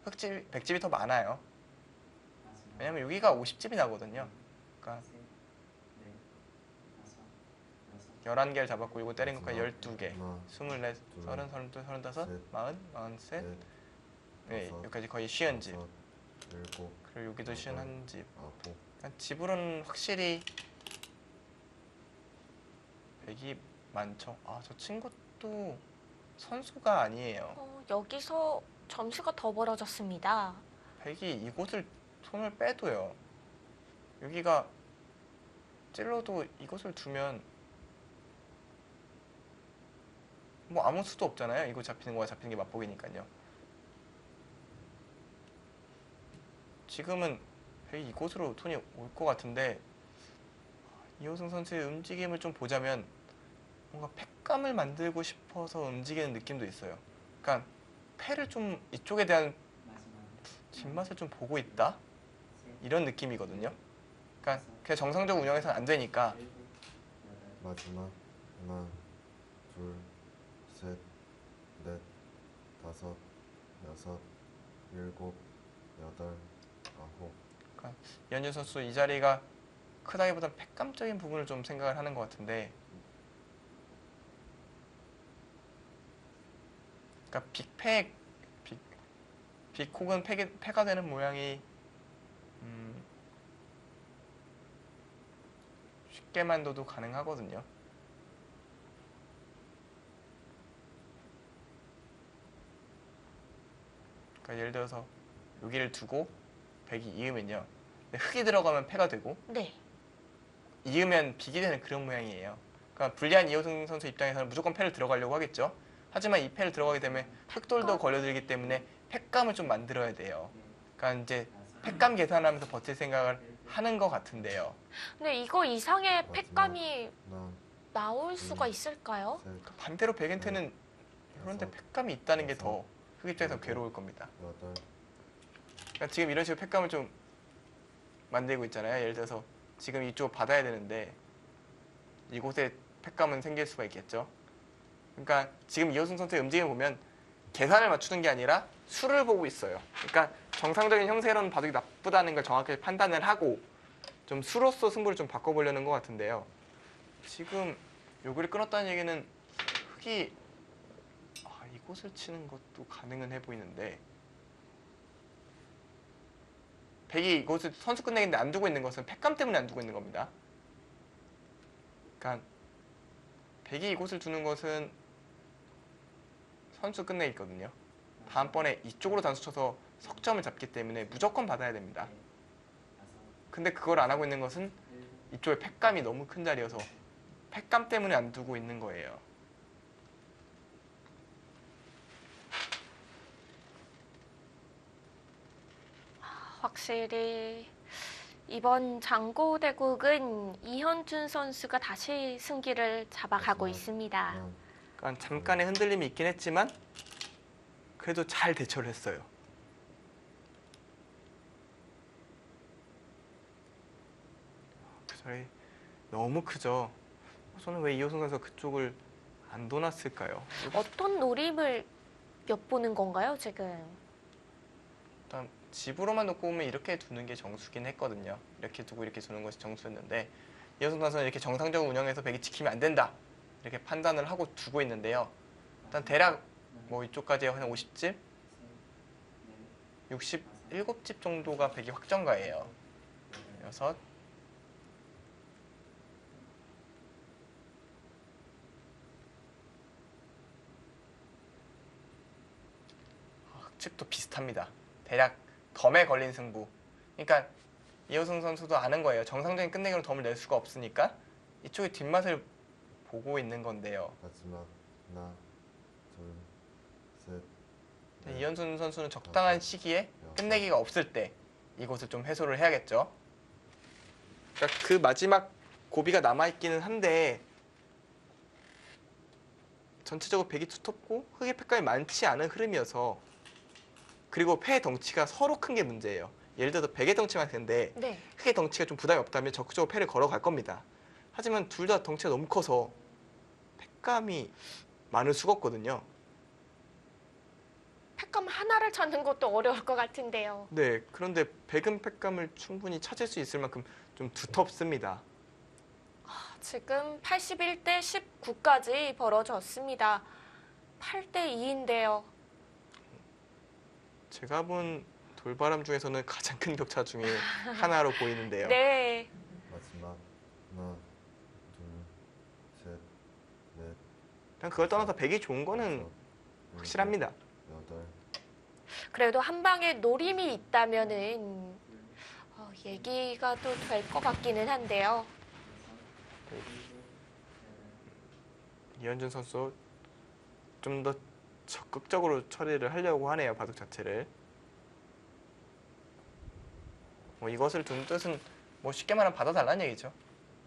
흑집, 백집이 더 많아요. 왜냐면 여기가 50집이 나거든요. 그러니까 11개를 잡았고 이거 때린 것까지 12개. 하나, 24, 둘, 30, 32, 35, 셋, 40, 43. 넷, 네, 다섯, 여기까지 거의 쉬운 집. 여섯, 일곱, 그리고 여기도 쉬운 한 집. 아홉, 그러니까 집으로는 확실히 백이 많죠. 아, 저 친구도 선수가 아니에요. 여기서 점수가 더 벌어졌습니다. 백이 이곳을 손을 빼도요. 여기가 찔러도 이곳을 두면 뭐 아무 수도 없잖아요. 이곳 잡히는 거와 잡히는 게 맛보기니까요. 지금은 백이 이곳으로 톤이 올 것 같은데 이호승 선수의 움직임을 좀 보자면 뭔가 팩감을 만들고 싶어서 움직이는 느낌도 있어요. 그러니까 패를 좀 이쪽에 대한 마지막 진맛을 좀 보고 있다? 셋, 이런 느낌이거든요. 그러니까 다섯, 그냥 정상적 운영에서는 안 되니까 일곱, 여덟, 마지막 하나, 둘, 셋, 넷, 다섯, 여섯, 일곱, 여덟, 아홉. 이현준 선수 이 자리가 크다기보단 팩감적인 부분을 좀 생각을 하는 것 같은데, 그러니까 빅팩, 빅콕은 패가 되는 모양이 쉽게만 둬도 가능하거든요. 그러니까 예를 들어서 여기를 두고 백이 이으면요. 근데 흙이 들어가면 패가 되고 네. 이으면 빅이 되는 그런 모양이에요. 그러니까 불리한 이호승 선수 입장에서는 무조건 패를 들어가려고 하겠죠. 하지만 이 패를 들어가게 되면 흑돌도 걸려들기 때문에 팩감을 좀 만들어야 돼요. 그러니까 이제 다섯, 팩감 계산하면서 버틸 생각을 하는 것 같은데요. 근데 이거 이상의 팩감이 하나, 나올 수가 있을까요? 셋, 반대로 백엔테는 그런데 여섯, 팩감이 있다는 게 더 흑 입장에서 일곱, 괴로울 겁니다. 여덟, 그러니까 지금 이런 식으로 팩감을 좀 만들고 있잖아요. 예를 들어서 지금 이쪽 받아야 되는데 이곳에 팩감은 생길 수가 있겠죠. 그러니까 지금 이호승 선수의 움직임을 보면 계산을 맞추는 게 아니라 수를 보고 있어요. 그러니까 정상적인 형태로는 바둑이 나쁘다는 걸 정확하게 판단을 하고 좀 수로서 승부를 좀 바꿔보려는 것 같은데요. 지금 요구를 끊었다는 얘기는 흑이 이곳을 치는 것도 가능은 해 보이는데 백이 이곳을 선수 끝내기인데 안 두고 있는 것은 팩감 때문에 안 두고 있는 겁니다. 그러니까 백이 이곳을 두는 것은 선수 끝내기거든요. 다음번에 이쪽으로 단수 쳐서 석점을 잡기 때문에 무조건 받아야 됩니다. 다섯, 근데 그걸 안 하고 있는 것은 일곱, 이쪽에 팩감이 너무 큰 자리여서 팩감 때문에 안 두고 있는 거예요. 확실히 이번 장고대국은 이현준 선수가 다시 승기를 잡아가고 마지막 있습니다. 하나, 그러니까 잠깐의 흔들림이 있긴 했지만 그래도 잘 대처를 했어요. 그 자리 너무 크죠. 저는 왜 이호승 선수가 그쪽을 안 둬놨을까요? 어떤 노림을 엿보는 건가요, 지금? 일단 집으로만 놓고 보면 이렇게 두는 게 정수긴 했거든요. 이렇게 두고 이렇게 두는 것이 정수였는데 이호승 선수는 이렇게 정상적 운영에서 백이 지키면 안 된다 이렇게 판단을 하고 두고 있는데요. 일단 대략 뭐 이쪽까지 한 50집, 셋, 넷, 67집 정도가 백이 확정가예요. 여덟, 여섯, 흑집도 비슷합니다. 대략 덤에 걸린 승부. 그러니까 이호승 선수도 아는 거예요. 정상적인 끝내기로 덤을 낼 수가 없으니까 이쪽의 뒷맛을 보고 있는 건데요. 마지막 하나, 둘, 셋, 넷, 이현준 선수는 적당한 시기에 끝내기가 없을 때 이곳을 좀 해소를 해야겠죠. 그러니까 그 마지막 고비가 남아있기는 한데 전체적으로 백이 두텁고 흑의 패감이 많지 않은 흐름이어서 그리고 패의 덩치가 서로 큰 게 문제예요. 예를 들어서 백의 덩치만 큰데 네. 흑의 덩치가 좀 부담이 없다면 적극적으로 패를 걸어갈 겁니다. 하지만 둘 다 덩치가 너무 커서 패감이 많을 수가 없거든요. 팩감 하나를 찾는 것도 어려울 것 같은데요. 네, 그런데 백은 팩감을 충분히 찾을 수 있을 만큼 좀 두텁습니다. 지금 81대 19까지 벌어졌습니다. 8대 2인데요. 제가 본 돌바람 중에서는 가장 큰 격차 중에 하나로 보이는데요. 네. 마지막 하나, 둘, 셋, 넷, 그냥 그걸 떠나서 백이 좋은 거는 다섯, 확실합니다. 일곱, 여덟, 그래도 한 방에 노림이 있다면은 얘기가 또 될 것 같기는 한데요. 이현준 선수 좀 더 적극적으로 처리를 하려고 하네요. 바둑 자체를. 뭐 이것을 둔 뜻은 뭐 쉽게 말하면 받아달라는 얘기죠.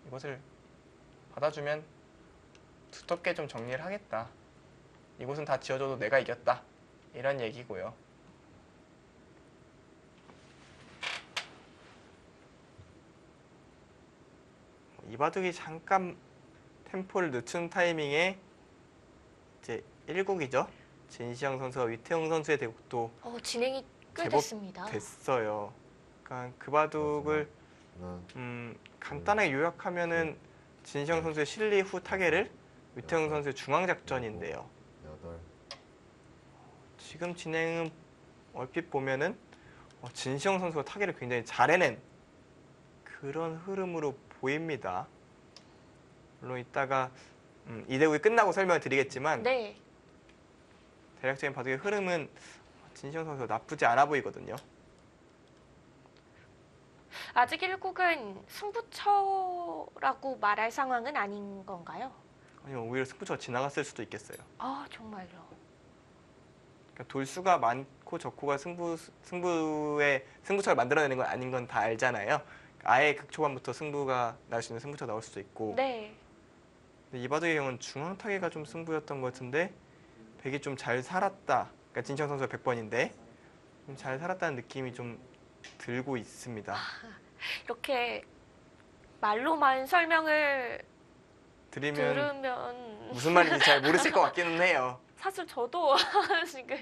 이것을 받아주면 두텁게 좀 정리를 하겠다. 이곳은 다 지어줘도 내가 이겼다. 이런 얘기고요. 이 바둑이 잠깐 템포를 늦춘 타이밍에 이제 1국이죠. 진시영 선수와 위태웅 선수의 대국도 진행이 꽤 제법 됐습니다. 됐어요. 그러니까 그 바둑을 하나, 간단하게 요약하면은 진시영 선수의 실리 후 타계를 위태웅 선수의 중앙 작전인데요. 여덟, 지금 진행은 얼핏 보면은 진시영 선수가 타계를 굉장히 잘 해낸 그런 흐름으로 보입니다. 물론 이따가 이대국이 끝나고 설명을 드리겠지만 네. 대략적인 바둑의 흐름은 진시영 선수가 나쁘지 않아 보이거든요. 아직 1국은 승부처라고 말할 상황은 아닌 건가요? 아니면 오히려 승부처가 지나갔을 수도 있겠어요. 아, 정말요. 그러니까 돌수가 많고 적고가 승부의 승부처를 만들어내는 건 아닌 건 다 알잖아요. 아예 극초반부터 승부가 날 수 있는 승부처 나올 수도 있고. 네. 근데 이 바둑의 경우는 중앙 타계가 좀 승부였던 것 같은데 백이 좀 잘 살았다. 그러니까 진시영 선수가 100번인데 좀 잘 살았다는 느낌이 좀 들고 있습니다. 이렇게 말로만 설명을 들으면 들으면 무슨 말인지 잘 모르실 것 같기는 해요. 사실 저도 지금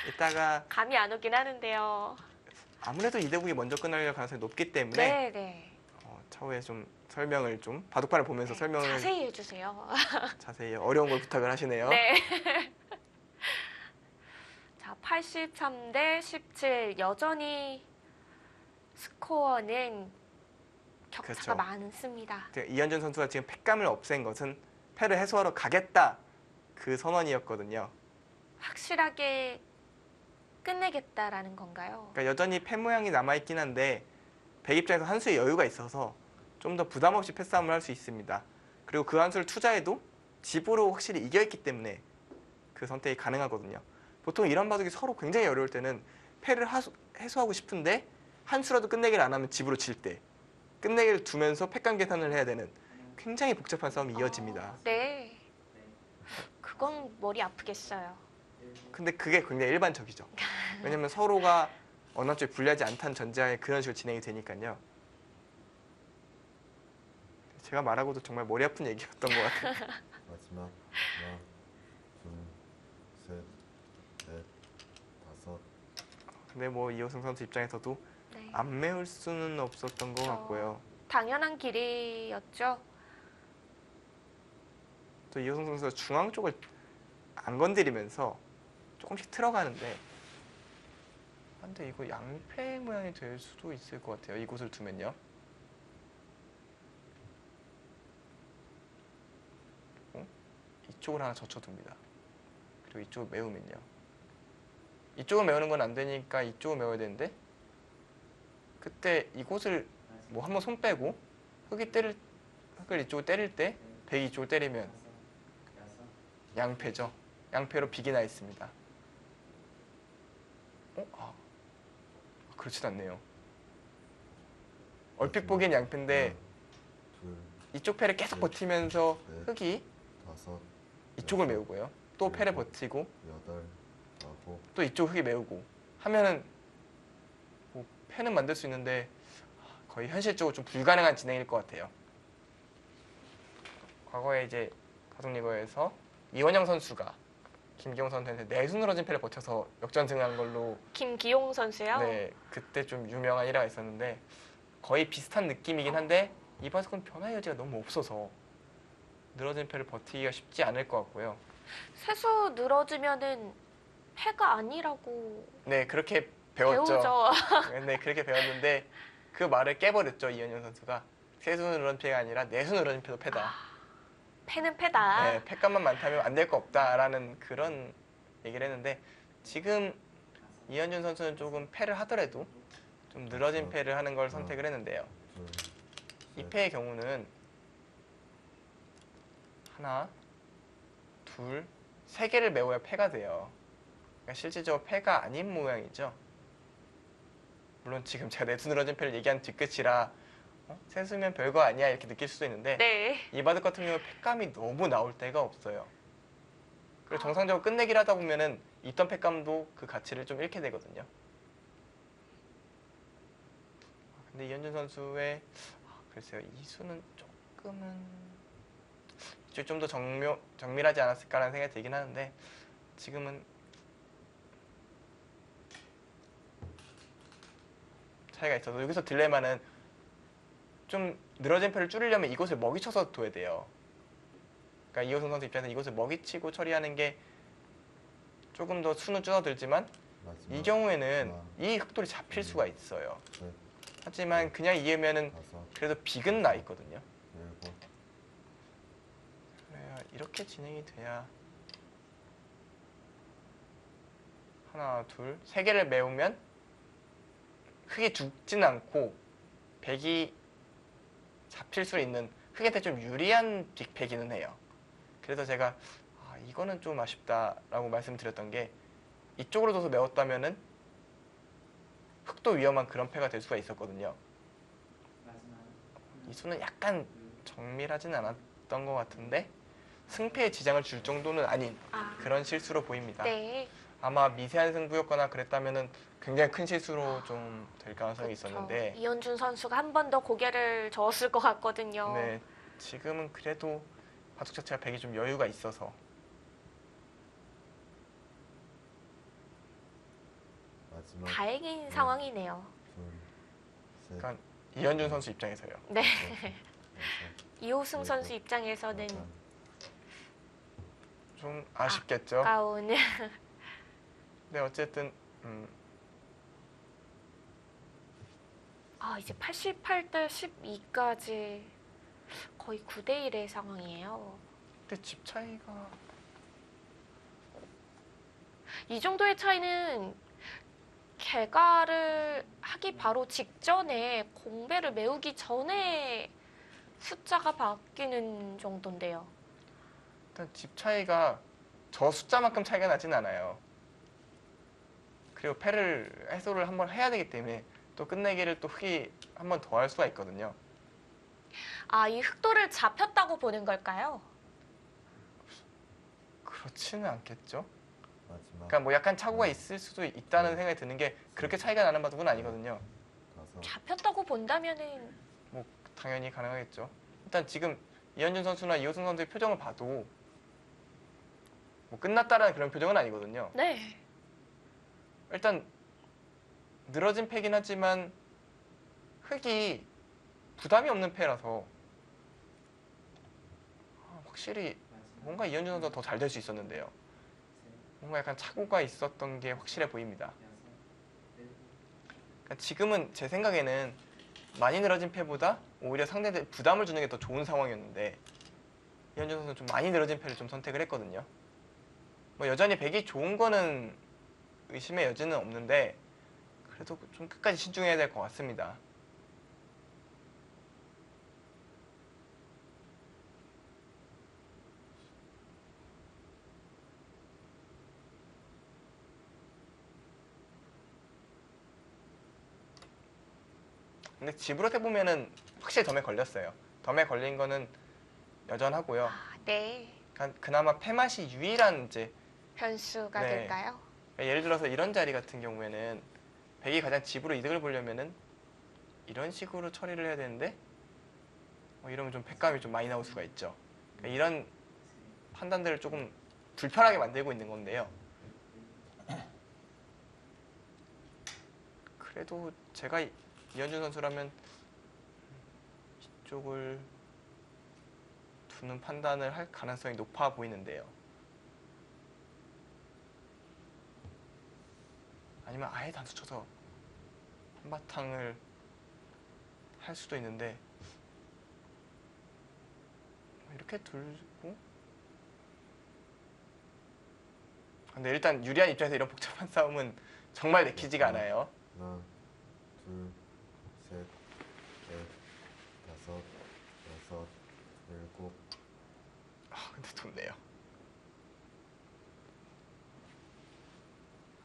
이따가 감이 안 오긴 하는데요. 아무래도 이대국이 먼저 끝날 가능성이 높기 때문에 네, 네. 차후에 좀 설명을 좀 바둑판을 보면서 설명을 자세히 해주세요. 자세히 어려운 걸 부탁을 하시네요. 네. 자, 83대 17. 여전히 스코어는 격차가 그렇죠. 많습니다. 이현준 선수가 지금 패감을 없앤 것은 패를 해소하러 가겠다 그 선언이었거든요. 확실하게 끝내겠다라는 건가요? 그러니까 여전히 패 모양이 남아있긴 한데 백 입장에서 한 수의 여유가 있어서 좀 더 부담 없이 패싸움을 할 수 있습니다. 그리고 그 한 수를 투자해도 집으로 확실히 이겨있기 때문에 그 선택이 가능하거든요. 보통 이런 바둑이 서로 굉장히 어려울 때는 패를 해소하고 싶은데 한 수라도 끝내기를 안 하면 집으로 질 때 끝내기를 두면서 패감 계산을 해야 되는 굉장히 복잡한 싸움이 이어집니다. 네. 그건 머리 아프겠어요. 근데 그게 굉장히 일반적이죠. 왜냐면 서로가 어느 한쪽이 불리하지 않다는 전제하에 그런 식으로 진행이 되니까요. 제가 말하고도 정말 머리 아픈 얘기였던 것 같아요. 마지막 하나, 둘, 셋, 넷, 다섯, 근데 뭐 이호승 선수 입장에서도 네. 안 메울 수는 없었던 것 같고요. 당연한 길이었죠. 또 이호승 선수가 중앙 쪽을 안 건드리면서 조금씩 틀어가는데 근데 이거 양패 모양이 될 수도 있을 것 같아요. 이곳을 두면요. 이쪽을 하나 젖혀둡니다. 그리고 이쪽을 메우면요. 이쪽을 메우는 건 안 되니까 이쪽을 메워야 되는데 그때 이곳을 뭐 한번 손 빼고 흑을 이쪽을 때릴 때 백이 이쪽을 때리면 양패죠. 양패로 빅이 나 있습니다. 그렇진 않네요. 얼핏 보기엔 양패인데 하나, 둘, 이쪽 패를 계속 버티면서 흑이 다섯, 이쪽을 메우고요. 또 패를 버티고 여덟, 아홉, 또 이쪽 흑이 메우고 하면은 뭐 패는 만들 수 있는데 거의 현실적으로 좀 불가능한 진행일 것 같아요. 과거에 이제 바둑리그에서 이원영 선수가 김기용 선수한테 내순으로 진 패를 버텨서 역전승한 걸로 김기용 선수요. 네 그때 좀 유명한 일화가 있었는데 거의 비슷한 느낌이긴 한데 이 바둑은 변화의 여지가 너무 없어서 늘어진 패를 버티기가 쉽지 않을 것 같고요. 세수 늘어지면은 패가 아니라고 네, 그렇게 배웠죠. 배우죠. 네, 그렇게 배웠는데 그 말을 깨버렸죠, 이현준 선수가. 세수 늘어진 패가 아니라 내수 늘어진 패도 패다. 패는 패다. 네, 패값만 많다면 안 될 거 없다라는 그런 얘기를 했는데 지금 이현준 선수는 조금 패를 하더라도 좀 늘어진 패를 하는 걸 선택을 했는데요. 둘, 이 셋, 패의 경우는 하나, 둘, 세 개를 메워야 패가 돼요. 그러니까 실질적으로 패가 아닌 모양이죠. 물론 지금 제가 내수 늘어진 패를 얘기한 뒤끝이라 세수면 별거 아니야 이렇게 느낄 수도 있는데 네. 이 바둑 같은 경우 패감이 너무 나올 때가 없어요. 그리고 정상적으로 끝내기를 하다 보면은 있던 패감도 그 가치를 좀 잃게 되거든요. 근데 이현준 선수의 글쎄요, 이 수는 조금은 이쪽이 좀 더 정밀하지 않았을까라는 생각이 들긴 하는데 지금은 차이가 있어서 여기서 딜레마는 좀 늘어진 패를 줄이려면 이곳을 먹이쳐서 둬야 돼요. 그러니까 이호승 선수 입장에서 이곳을 먹이치고 처리하는 게 조금 더 수는 줄어들지만 마지막 이 경우에는 하나, 이 흑돌이 잡힐 수가 있어요. 셋, 하지만 그냥 이으면은 다섯, 그래도 빅은 나 있거든요. 일곱, 그래야 이렇게 진행이 돼야 하나, 둘, 세 개를 메우면 흑이 죽진 않고 백이 잡힐 수 있는 흑한테 좀 유리한 빅팩이는 해요. 그래서 제가 이거는 좀 아쉽다라고 말씀드렸던 게 이쪽으로 둬서 메웠다면은 흑도 위험한 그런 패가 될 수가 있었거든요. 마지막 이 수는 약간 정밀하진 않았던 것 같은데 승패에 지장을 줄 정도는 아닌 아, 그런 실수로 보입니다. 네. 아마 미세한 승부였거나 그랬다면은 굉장히 큰 실수로 좀 될 가능성이 그쵸. 있었는데 이현준 선수가 한 번 더 고개를 저었을 것 같거든요. 네, 지금은 그래도 바둑 자체가 백이 좀 여유가 있어서 마지막 다행인 상황이네요. 둘, 셋, 그러니까 이현준 선수 입장에서요. 네. 여섯, 이호승 일곱, 선수 입장에서는 여덟, 좀 아쉽겠죠. 아까운 근데 어쨌든 이제 88대 12까지 거의 9대 1의 상황이에요. 근데 집 차이가 이 정도의 차이는 개가를 하기 바로 직전에 공배를 메우기 전에 숫자가 바뀌는 정도인데요. 일단 집 차이가 저 숫자만큼 차이가 나진 않아요. 그리고 패를 해소를 한번 해야 되기 때문에 또 끝내기를 또 흑이 한 번 더 할 수가 있거든요. 이 흑도를 잡혔다고 보는 걸까요? 그렇지는 않겠죠. 마지막 그러니까 뭐 약간 착오가 있을 수도 있다는 생각이 드는 게 그렇게 차이가 나는 바둑은 아니거든요. 다섯, 잡혔다고 본다면은 당연히 가능하겠죠. 일단 지금 이현준 선수나 이호승 선수의 표정을 봐도 뭐 끝났다라는 그런 표정은 아니거든요. 네. 일단 늘어진 패긴 하지만 흑이 부담이 없는 패라서 확실히 뭔가 이현준 선수가 더 잘 될 수 있었는데요. 뭔가 약간 착오가 있었던 게 확실해 보입니다. 그러니까 지금은 제 생각에는 많이 늘어진 패보다 오히려 상대들 부담을 주는 게 더 좋은 상황이었는데 이현준 선수는 좀 많이 늘어진 패를 좀 선택을 했거든요. 뭐 여전히 백이 좋은 거는 의심의 여지는 없는데 그래도 좀 끝까지 신중해야 될 것 같습니다. 근데 집으로 해보면은 확실히 덤에 걸렸어요. 덤에 걸린 거는 여전하고요. 네. 그나마 패맛이 유일한 이제 변수가 네. 될까요? 예를 들어서 이런 자리 같은 경우에는 백이 가장 집으로 이득을 보려면은 이런 식으로 처리를 해야 되는데 이러면 좀 패감이 좀 많이 나올 수가 있죠. 그러니까 이런 판단들을 조금 불편하게 만들고 있는 건데요. 그래도 제가 이현준 선수라면 이쪽을 두는 판단을 할 가능성이 높아 보이는데요. 아니면 아예 단수 쳐서 한바탕을 할 수도 있는데 이렇게 둘고 근데 일단 유리한 입장에서 이런 복잡한 싸움은 정말 내키지가 않아요. 하나, 둘, 셋, 넷, 다섯, 여섯, 일곱. 근데 덥네요.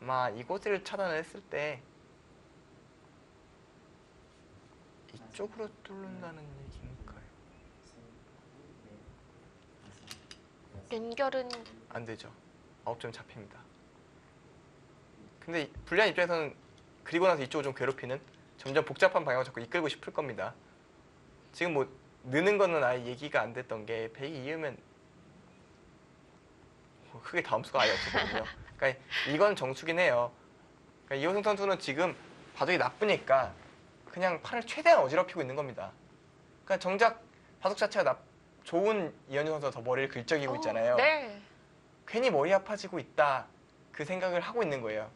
아마 이곳을 차단을 했을 때 이쪽으로 뚫는다는 얘기인가요? 연결은 안 되죠. 9점 잡힙니다. 근데 불리한 입장에서는 그리고 나서 이쪽을 좀 괴롭히는 점점 복잡한 방향을 자꾸 이끌고 싶을 겁니다. 지금 뭐 느는 거는 아예 얘기가 안 됐던 게 100이 이으면 크게 다음 수가 아예 없었거든요. 그러니까 이건 정수긴 해요. 그러니까 이호승 선수는 지금 바둑이 나쁘니까 그냥 판을 최대한 어지럽히고 있는 겁니다. 그러니까 정작 바둑 자체가 좋은 이현주 선수가 더 머리를 긁적이고 있잖아요. 네. 괜히 머리 아파지고 있다 그 생각을 하고 있는 거예요.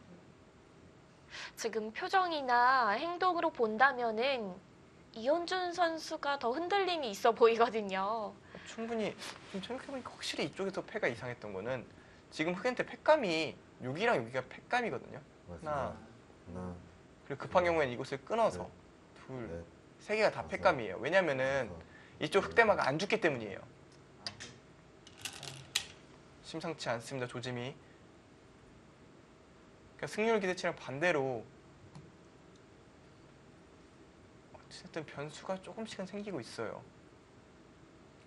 지금 표정이나 행동으로 본다면은 이현준 선수가 더 흔들림이 있어 보이거든요. 충분히 좀 생각해보니까 확실히 이쪽에서 패가 이상했던 거는 지금 흑연태 패감이 여기랑 여기가 패감이거든요. 하나, 하나, 그리고 급한 경우에는 이곳을 끊어서 둘, 넷, 세 개가 다 패감이에요. 왜냐면은 다섯, 이쪽 흑대마가 안 죽기 때문이에요. 심상치 않습니다. 조짐이. 그러니까 승률 기대치랑 반대로 어쨌든 변수가 조금씩은 생기고 있어요.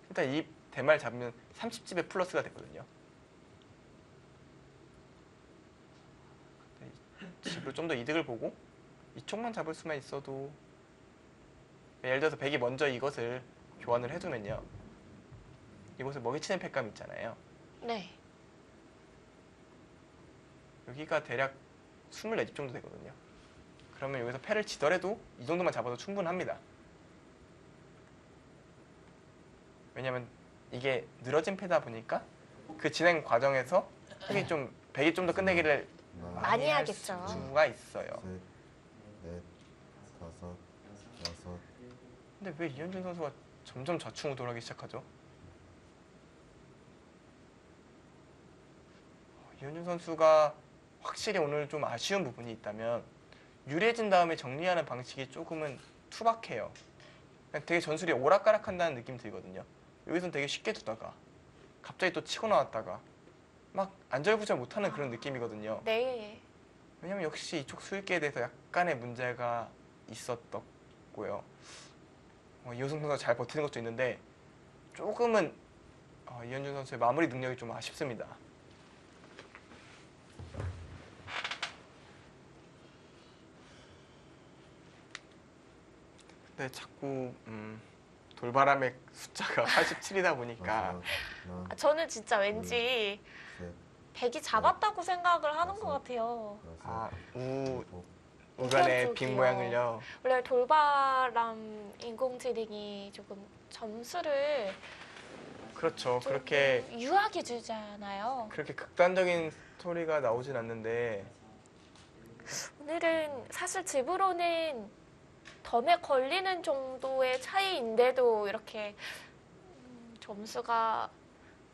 일단 이 대말 잡으면 30집에 플러스가 되거든요. 집으로 좀 더 이득을 보고 이쪽만 잡을 수만 있어도 예를 들어서 백이 먼저 이것을 교환을 해두면요. 이곳을 먹이치는 패감이 있잖아요. 네. 여기가 대략 24집 정도 되거든요. 그러면 여기서 패를 치더라도 이 정도만 잡아도 충분합니다. 왜냐면 이게 늘어진 패다 보니까 그 진행 과정에서 백이 좀 더 끝내기를 많이 할 하겠죠. 수가 있어요. 셋, 넷, 다섯, 여섯. 근데 왜 이현준 선수가 점점 좌충우돌하기 시작하죠? 이현준 선수가 확실히 오늘 좀 아쉬운 부분이 있다면 유리해진 다음에 정리하는 방식이 조금은 투박해요. 그냥 되게 전술이 오락가락한다는 느낌이 들거든요. 여기서는 되게 쉽게 두다가 갑자기 또 치고 나왔다가 막 안절부절 못하는 그런 느낌이거든요. 네. 왜냐면 역시 이쪽 수익계에 대해서 약간의 문제가 있었고요. 이호승 선수가 잘 버티는 것도 있는데 조금은 이현준 선수의 마무리 능력이 좀 아쉽습니다. 근데 자꾸 돌바람의 숫자가 87이다 보니까 하나, 저는 진짜 왠지 셋, 백이 잡았다고 생각을 하는 것 같아요. 여섯, 일곱. 우간의 우간 빈 쪽이요. 모양을요. 원래 돌바람 인공지능이 조금 점수를 그렇죠. 조금 그렇게 유하게 주잖아요. 극단적인 스토리가 나오진 않는데 오늘은 사실 집으로는 덤에 걸리는 정도의 차이인데도 이렇게 점수가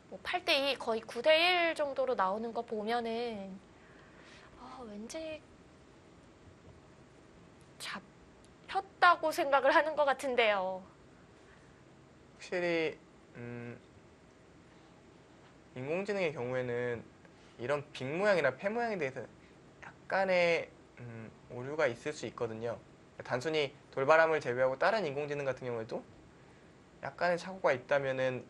뭐 8대2 거의 9대1 정도로 나오는 거 보면은 왠지 잡혔다고 생각을 하는 것 같은데요. 확실히 인공지능의 경우에는 이런 빅 모양이나 패 모양에 대해서 약간의 오류가 있을 수 있거든요. 단순히 돌바람을 제외하고 다른 인공지능 같은 경우에도 약간의 착오가 있다면은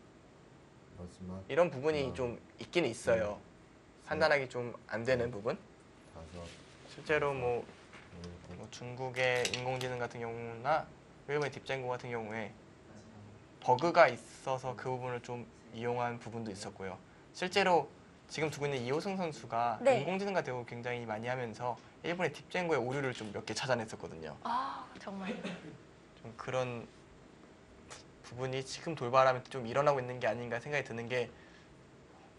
마지막 이런 부분이 하나, 좀 있긴 있어요. 판단하기 좀 안 되는 부분. 다섯, 실제로 뭐 일곱. 중국의 인공지능 같은 경우나 일본의 딥젠고 같은 경우에 버그가 있어서 그 부분을 좀 이용한 부분도 있었고요. 실제로 지금 두고 있는 이호승 선수가 네. 인공지능과 대우 굉장히 많이 하면서 일본의 딥젠고의 오류를 좀 몇 개 찾아냈었거든요. 정말. 좀 그런 부분이 지금 돌바람이 좀 일어나고 있는 게 아닌가 생각이 드는 게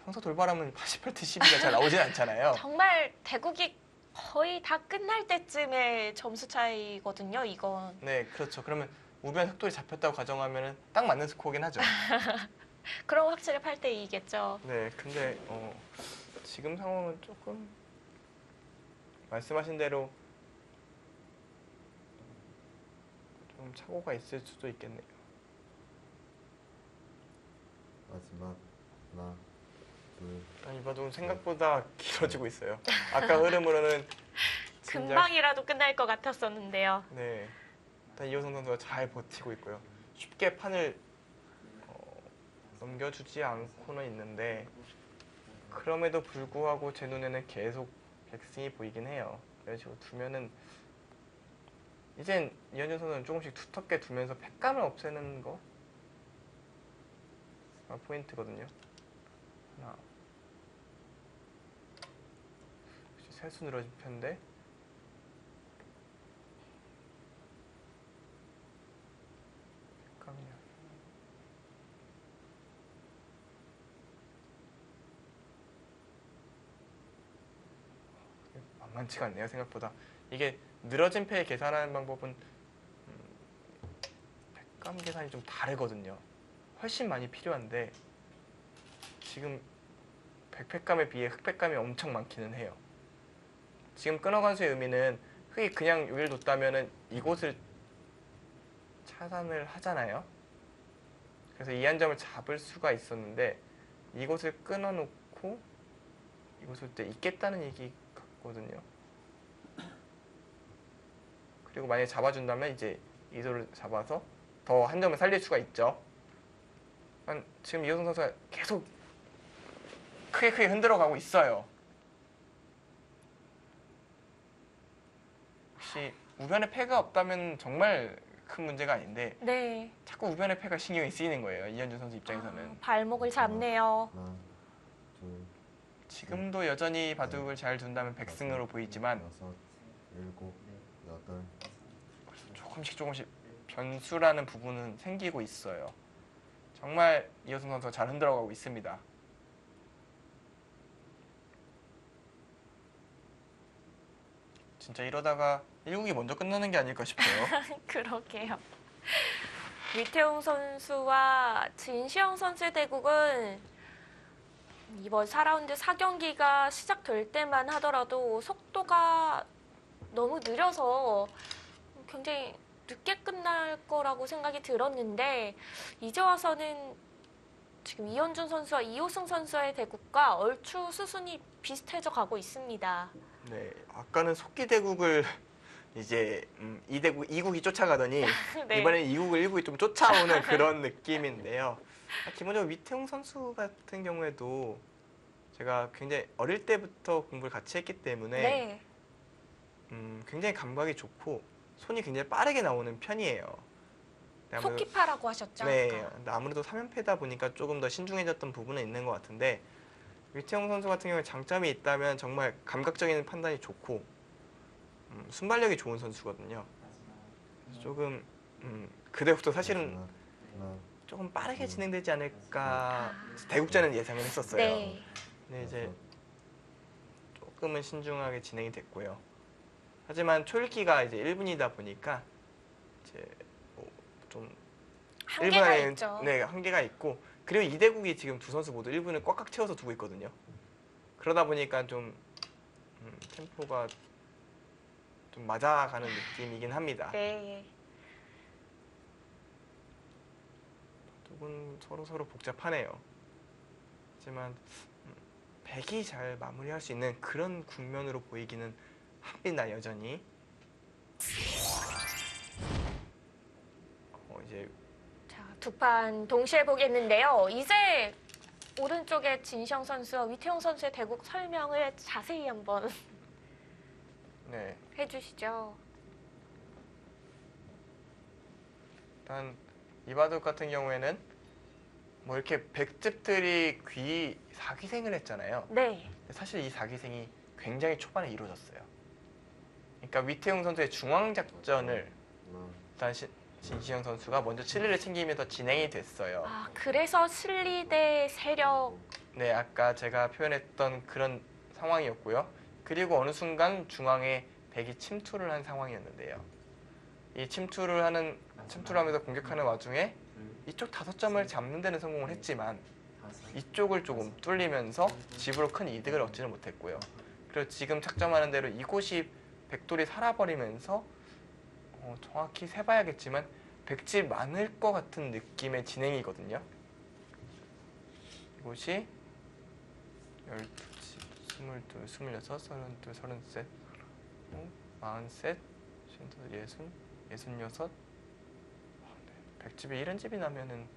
평소 돌바람은 88대 12가 잘 나오진 않잖아요. 정말 대국이 거의 다 끝날 때쯤에 점수 차이거든요, 이건. 네, 그렇죠. 그러면 우변 흑돌이 잡혔다고 가정하면 딱 맞는 스코어긴 하죠. 그럼 확실히 8대 2겠죠. 네, 근데 지금 상황은 조금 말씀하신 대로 좀 착오가 있을 수도 있겠네요. 마지막 하나, 둘, 이 바둑은 생각보다 길어지고 있어요. 아까 흐름으로는 진작- 금방이라도 끝날 것 같았었는데요. 네, 일단 이호성 선수가 잘 버티고 있고요. 쉽게 판을 넘겨주지 않고는 있는데 그럼에도 불구하고 제 눈에는 계속 백승이 보이긴 해요. 이런 식으로 두면은 이젠 이현준 선수는 조금씩 두텁게 두면서 팩감을 없애는 거 포인트거든요. 하나, 세수 늘어진 편인데 팩감이야. 만만치가 않네요. 생각보다 이게 늘어진 패 계산하는 방법은 팩감 계산이 좀 다르거든요. 훨씬 많이 필요한데 지금 백팩감에 비해 흑팩감이 엄청 많기는 해요. 지금 끊어간 수의 의미는 흑이 그냥 여기를 뒀다면은 이곳을 차단을 하잖아요. 그래서 이 한 점을 잡을 수가 있었는데 이곳을 끊어놓고 이곳을 때 있겠다는 얘기 같거든요. 그리고 만약에 잡아준다면 이제 이소를 잡아서 더 한 점을 살릴 수가 있죠. 지금 이호성 선수가 계속 크게 흔들어가고 있어요. 혹시 우변에 패가 없다면 정말 큰 문제가 아닌데 네. 자꾸 우변에 패가 신경이 쓰이는 거예요. 이현준 선수 입장에서는. 발목을 잡네요. 하나, 둘, 지금도 여전히 바둑을 잘 둔다면 백승으로 보이지만 여섯, 일곱, 여덟, 조금씩 변수라는 부분은 생기고 있어요. 정말 이호승 선수가 잘 흔들어가고 있습니다. 진짜 이러다가 1국이 먼저 끝나는 게 아닐까 싶어요. 그러게요. 위태웅 선수와 진시영 선수의 대국은 이번 4라운드 4경기가 시작될 때만 하더라도 속도가 너무 느려서 굉장히 늦게 끝날 거라고 생각이 들었는데 이제 와서는 지금 이현준 선수와 이호승 선수의 대국과 얼추 수순이 비슷해져 가고 있습니다. 네, 아까는 속기 대국을 이제 2국이 쫓아가더니 네. 이번엔 2국을 1국이 좀 쫓아오는 그런 느낌인데요. 기본적으로 위태웅 선수 같은 경우에도 제가 굉장히 어릴 때부터 공부를 같이 했기 때문에 네. 굉장히 감각이 좋고 손이 굉장히 빠르게 나오는 편이에요. 네, 아무래도- 속기파라고 하셨죠? 네, 아까. 근데 아무래도 3연패다 보니까 조금 더 신중해졌던 부분은 있는 것 같은데 위태웅 선수 같은 경우에 장점이 있다면 정말 감각적인 판단이 좋고 순발력이 좋은 선수거든요. 그래서 조금 그대부터 사실은 마지막 하나, 조금 빠르게 진행되지 않을까 대국전은 예상을 했었어요. 네. 근데 이제 여섯, 조금은 신중하게 진행이 됐고요. 하지만 초읽기가 이제 1분이다 보니까 이제 좀 한계가 1분 있죠. 네, 한계가 있고 그리고 이 대국이 지금 두 선수 모두 1분을 꽉꽉 채워서 두고 있거든요. 그러다 보니까 좀 템포가 좀 맞아가는 느낌이긴 합니다. 네. 두분 서로 복잡하네요. 하지만 백이 잘 마무리할 수 있는 그런 국면으로 보이기는 합니다. 여전히. 이제 자, 두 판 동시에 보겠는데요. 이제 오른쪽에 진시영 선수와 위태웅 선수의 대국 설명을 자세히 한번 네, 해주시죠. 일단 이바둑 같은 경우에는 뭐 이렇게 백집들이 사귀생을 했잖아요. 네. 사실 이 사귀생이 굉장히 초반에 이루어졌어요. 그러니까 위태웅 선수의 중앙 작전을 하나, 일단 진시영 선수가 먼저 7위를 챙기면서 진행이 됐어요. 아, 그래서 실리대 세력. 네, 아까 제가 표현했던 그런 상황이었고요. 그리고 어느 순간 중앙에 백이 침투를 한 상황이었는데요. 이 침투를 하면서 공격하는 와중에 이쪽 5점을 잡는 데는 성공을 했지만 이쪽을 조금 뚫리면서 집으로 큰 이득을 얻지는 못했고요. 그리고 지금 착점하는 대로 이곳이 백돌이 살아버리면서 정확히 세봐야겠지만 백집 많을 것 같은 느낌의 진행이거든요. 이곳이 12집, 22, 26, 32, 33, 43, 55, 60, 66. 백집이 70집이 나면은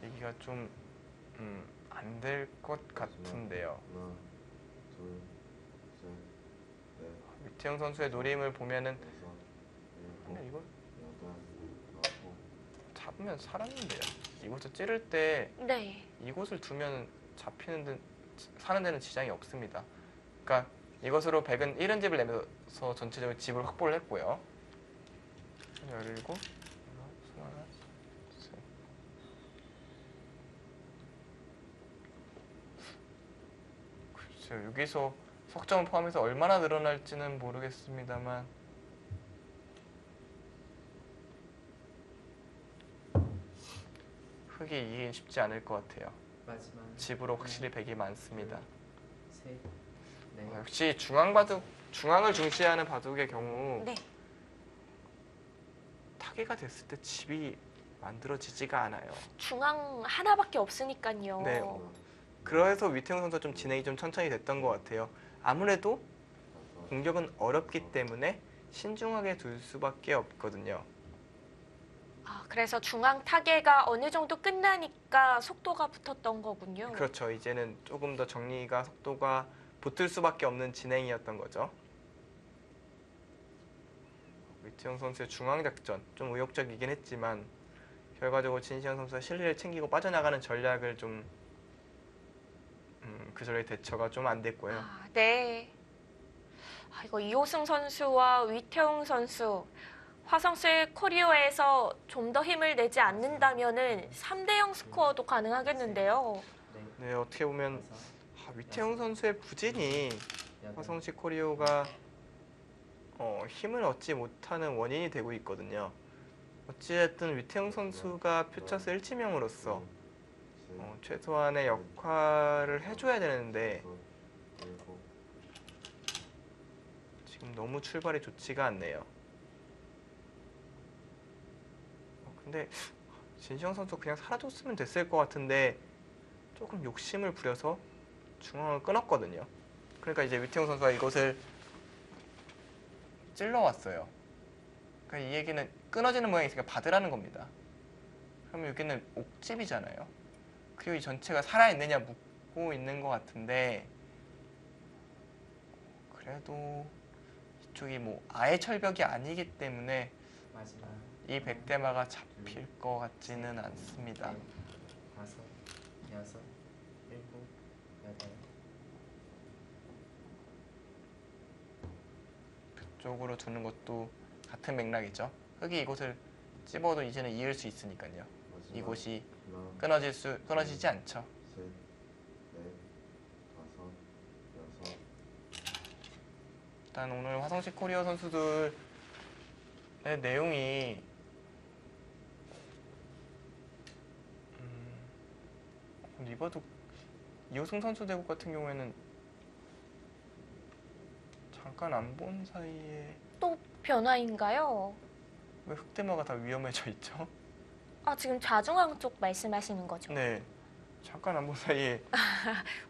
얘기가 좀 안 될 것 같은데요. 하나, 둘, 셋, 넷, 위태영 선수의 노림을 보면은 여섯, 근데 일곱, 이거 여덟, 아홉. 잡으면 살았는데요. 이곳을 찌를 때 네. 이곳을 두면 사는 데는 지장이 없습니다. 그러니까 이것으로 백은 70집을 내면서 전체적으로 집을 확보를 했고요. 17, 21, 글쎄요, 여기서 석점을 포함해서 얼마나 늘어날지는 모르겠습니다만 흙이 이기긴 쉽지 않을 것 같아요. 마지막 집으로 확실히 백이 많습니다. 셋, 넷, 역시 중앙을 중시하는 바둑의 경우 네. 타개가 됐을 때 집이 만들어지지가 않아요. 중앙 하나밖에 없으니까요. 네. 그래서 위태영 선수가 좀 진행이 좀 천천히 됐던 것 같아요. 아무래도 공격은 어렵기 때문에 신중하게 둘 수밖에 없거든요. 아, 그래서 중앙 타개가 어느 정도 끝나니까 속도가 붙었던 거군요. 그렇죠. 이제는 조금 더 정리가 속도가 붙을 수밖에 없는 진행이었던 거죠. 위태영 선수의 중앙 작전 좀 의욕적이긴 했지만 결과적으로 진시현 선수가 실리를 챙기고 빠져나가는 전략을 좀 그 전략 대처가 좀 안 됐고요. 아, 네. 아, 이거 이호승 선수와 위태웅 선수 화성스 코리오에서 좀 더 힘을 내지 않는다면은 3대0 스코어도 가능하겠는데요. 네, 어떻게 보면 다섯, 위태영 선수의 부진이 여덟, 화성시 코리오가 힘을 얻지 못하는 원인이 되고 있거든요. 어찌됐든 위태영 선수가 퓨처스 1지명으로서 최소한의 역할을 해줘야 되는데 일곱, 지금 너무 출발이 좋지가 않네요. 근데 진시영 선수 그냥 사라졌으면 됐을 것 같은데 조금 욕심을 부려서 중앙을 끊었거든요. 그러니까 이제 위태영 선수가 이것을 찔러왔어요. 그러니까 이 얘기는 끊어지는 모양이 있으니까 받으라는 겁니다. 그러면 여기는 옥집이잖아요. 그리고 이 전체가 살아있느냐 묻고 있는 것 같은데 그래도 이쪽이 뭐 아예 철벽이 아니기 때문에 마지막 이 백대마가 잡힐 것 같지는 않습니다. 넷, 다섯, 여섯, 일곱, 여덟, 그쪽으로 두는 것도 같은 맥락이죠. 흙이 이곳을 찝어도 이제는 이을 수 있으니까요. 마지막 이곳이 하나, 끊어지지 않죠. 셋, 넷, 다섯, 여섯, 일단 오늘 화성시 코리아 선수들의 내용이 리버도 이호승 선수 대국 같은 경우에는 잠깐 안 본 사이에 또 변화인가요? 왜 흑대마가 다 위험해져 있죠? 아, 지금 좌중앙 쪽 말씀하시는 거죠? 네, 잠깐 안 본 사이에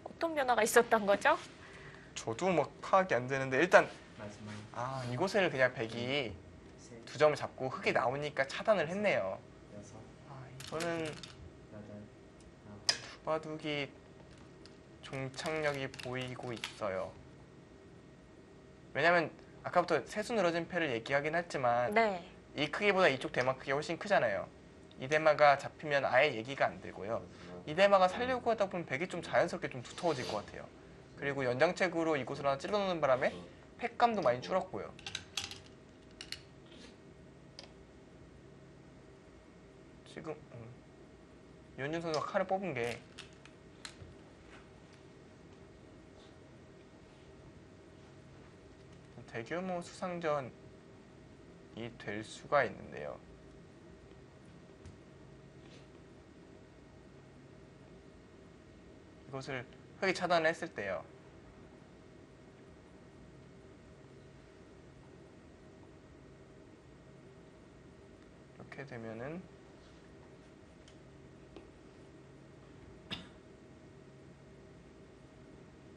어떤 변화가 있었던 거죠? 저도 막 파악이 안 되는데 일단 마지막 이곳을 그냥 백이 셋, 2점을 잡고 흙이 나오니까 차단을 했네요. 여섯, 이거는 여덟, 아홉, 두바둑이 종착력이 보이고 있어요. 왜냐면 아까부터 세수 늘어진 패를 얘기하긴 했지만 네. 이 크기보다 이쪽 대마 크기가 훨씬 크잖아요. 이 대마가 잡히면 아예 얘기가 안 되고요. 마지막 이 대마가 살려고 하다 보면 백이 좀 자연스럽게 좀 두터워질 것 같아요. 그리고 연장책으로 이곳을 하나 찔러놓는 바람에 팩감도 많이 줄었고요. 이현준 선수가 칼을 뽑은 게 대규모 수상전이 될 수가 있는데요. 이것을 흑이 차단을 했을 때요. 이렇게 되면은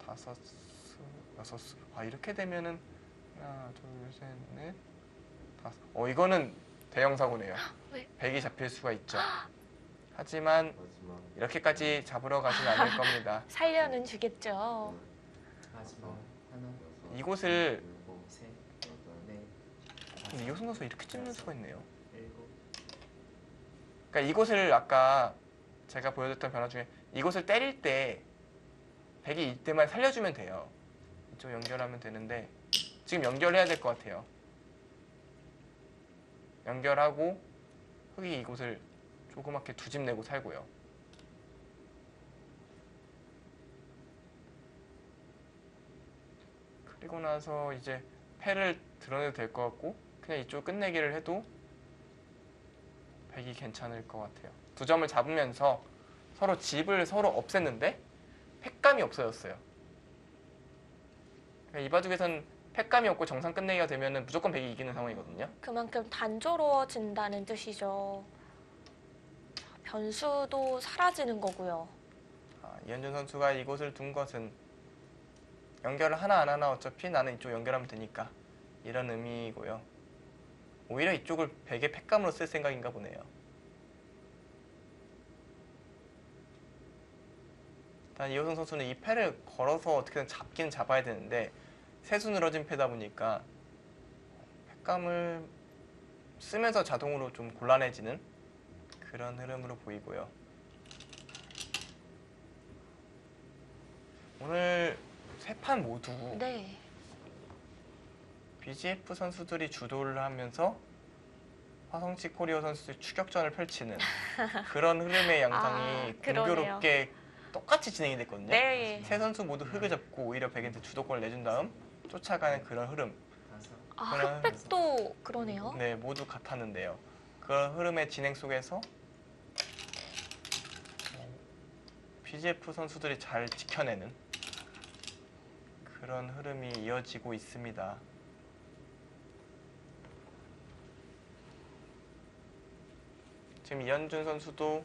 다섯 수, 여섯 수. 아 이렇게 되면은 하나, 둘, 셋, 넷, 다섯. 이거는 대형 사고네요. 왜? 100이 잡힐 수가 있죠. 하지만 마지막 이렇게까지 잡으러 가진 않을 겁니다. 살려는 주겠죠. 마지막 하나, 이곳을 일곱, 셋, 여덟, 넷, 근데 이호승 선수 이렇게 찝는 수가 있네요. 일곱, 그러니까 이곳을 아까 제가 보여줬던 변화 중에 이곳을 때릴 때 100이 이때만 살려주면 돼요. 이쪽 연결하면 되는데 지금 연결해야 될 것 같아요. 연결하고 흑이 이곳을 조그맣게 두 집 내고 살고요. 그리고 나서 이제 패를 드러내도 될 것 같고 그냥 이쪽 끝내기를 해도 100이 괜찮을 것 같아요. 두 점을 잡으면서 서로 집을 서로 없앴는데 팩감이 없어졌어요. 그러니까 이 바둑에선 팩감이 없고 정상 끝내기가 되면 무조건 100이 이기는 상황이거든요. 그만큼 단조로워진다는 뜻이죠. 변수도 사라지는 거고요. 이현준 선수가 이곳을 둔 것은 연결을 하나 안 하나 어차피 나는 이쪽 연결하면 되니까 이런 의미고요. 오히려 이쪽을 100의 팩감으로 쓸 생각인가 보네요. 일단 이호승 선수는 이 패를 걸어서 어떻게든 잡기는 잡아야 되는데 세수 늘어진 패다 보니까 팩감을 쓰면서 자동으로 좀 곤란해지는 그런 흐름으로 보이고요. 오늘 세 판 모두 네. BGF 선수들이 주도를 하면서 화성치 코리오 선수들이 추격전을 펼치는 그런 흐름의 양상이 그러네요. 공교롭게 똑같이 진행이 됐거든요. 네. 세 선수 모두 흑을 잡고 오히려 백한테 주도권을 내준 다음 쫓아가는 그런 흐름. 다섯, 흑백도 그러네요. 네, 모두 같았는데요. 그런 흐름의 진행 속에서 BGF 선수들이 잘 지켜내는 그런 흐름이 이어지고 있습니다. 지금 이현준 선수도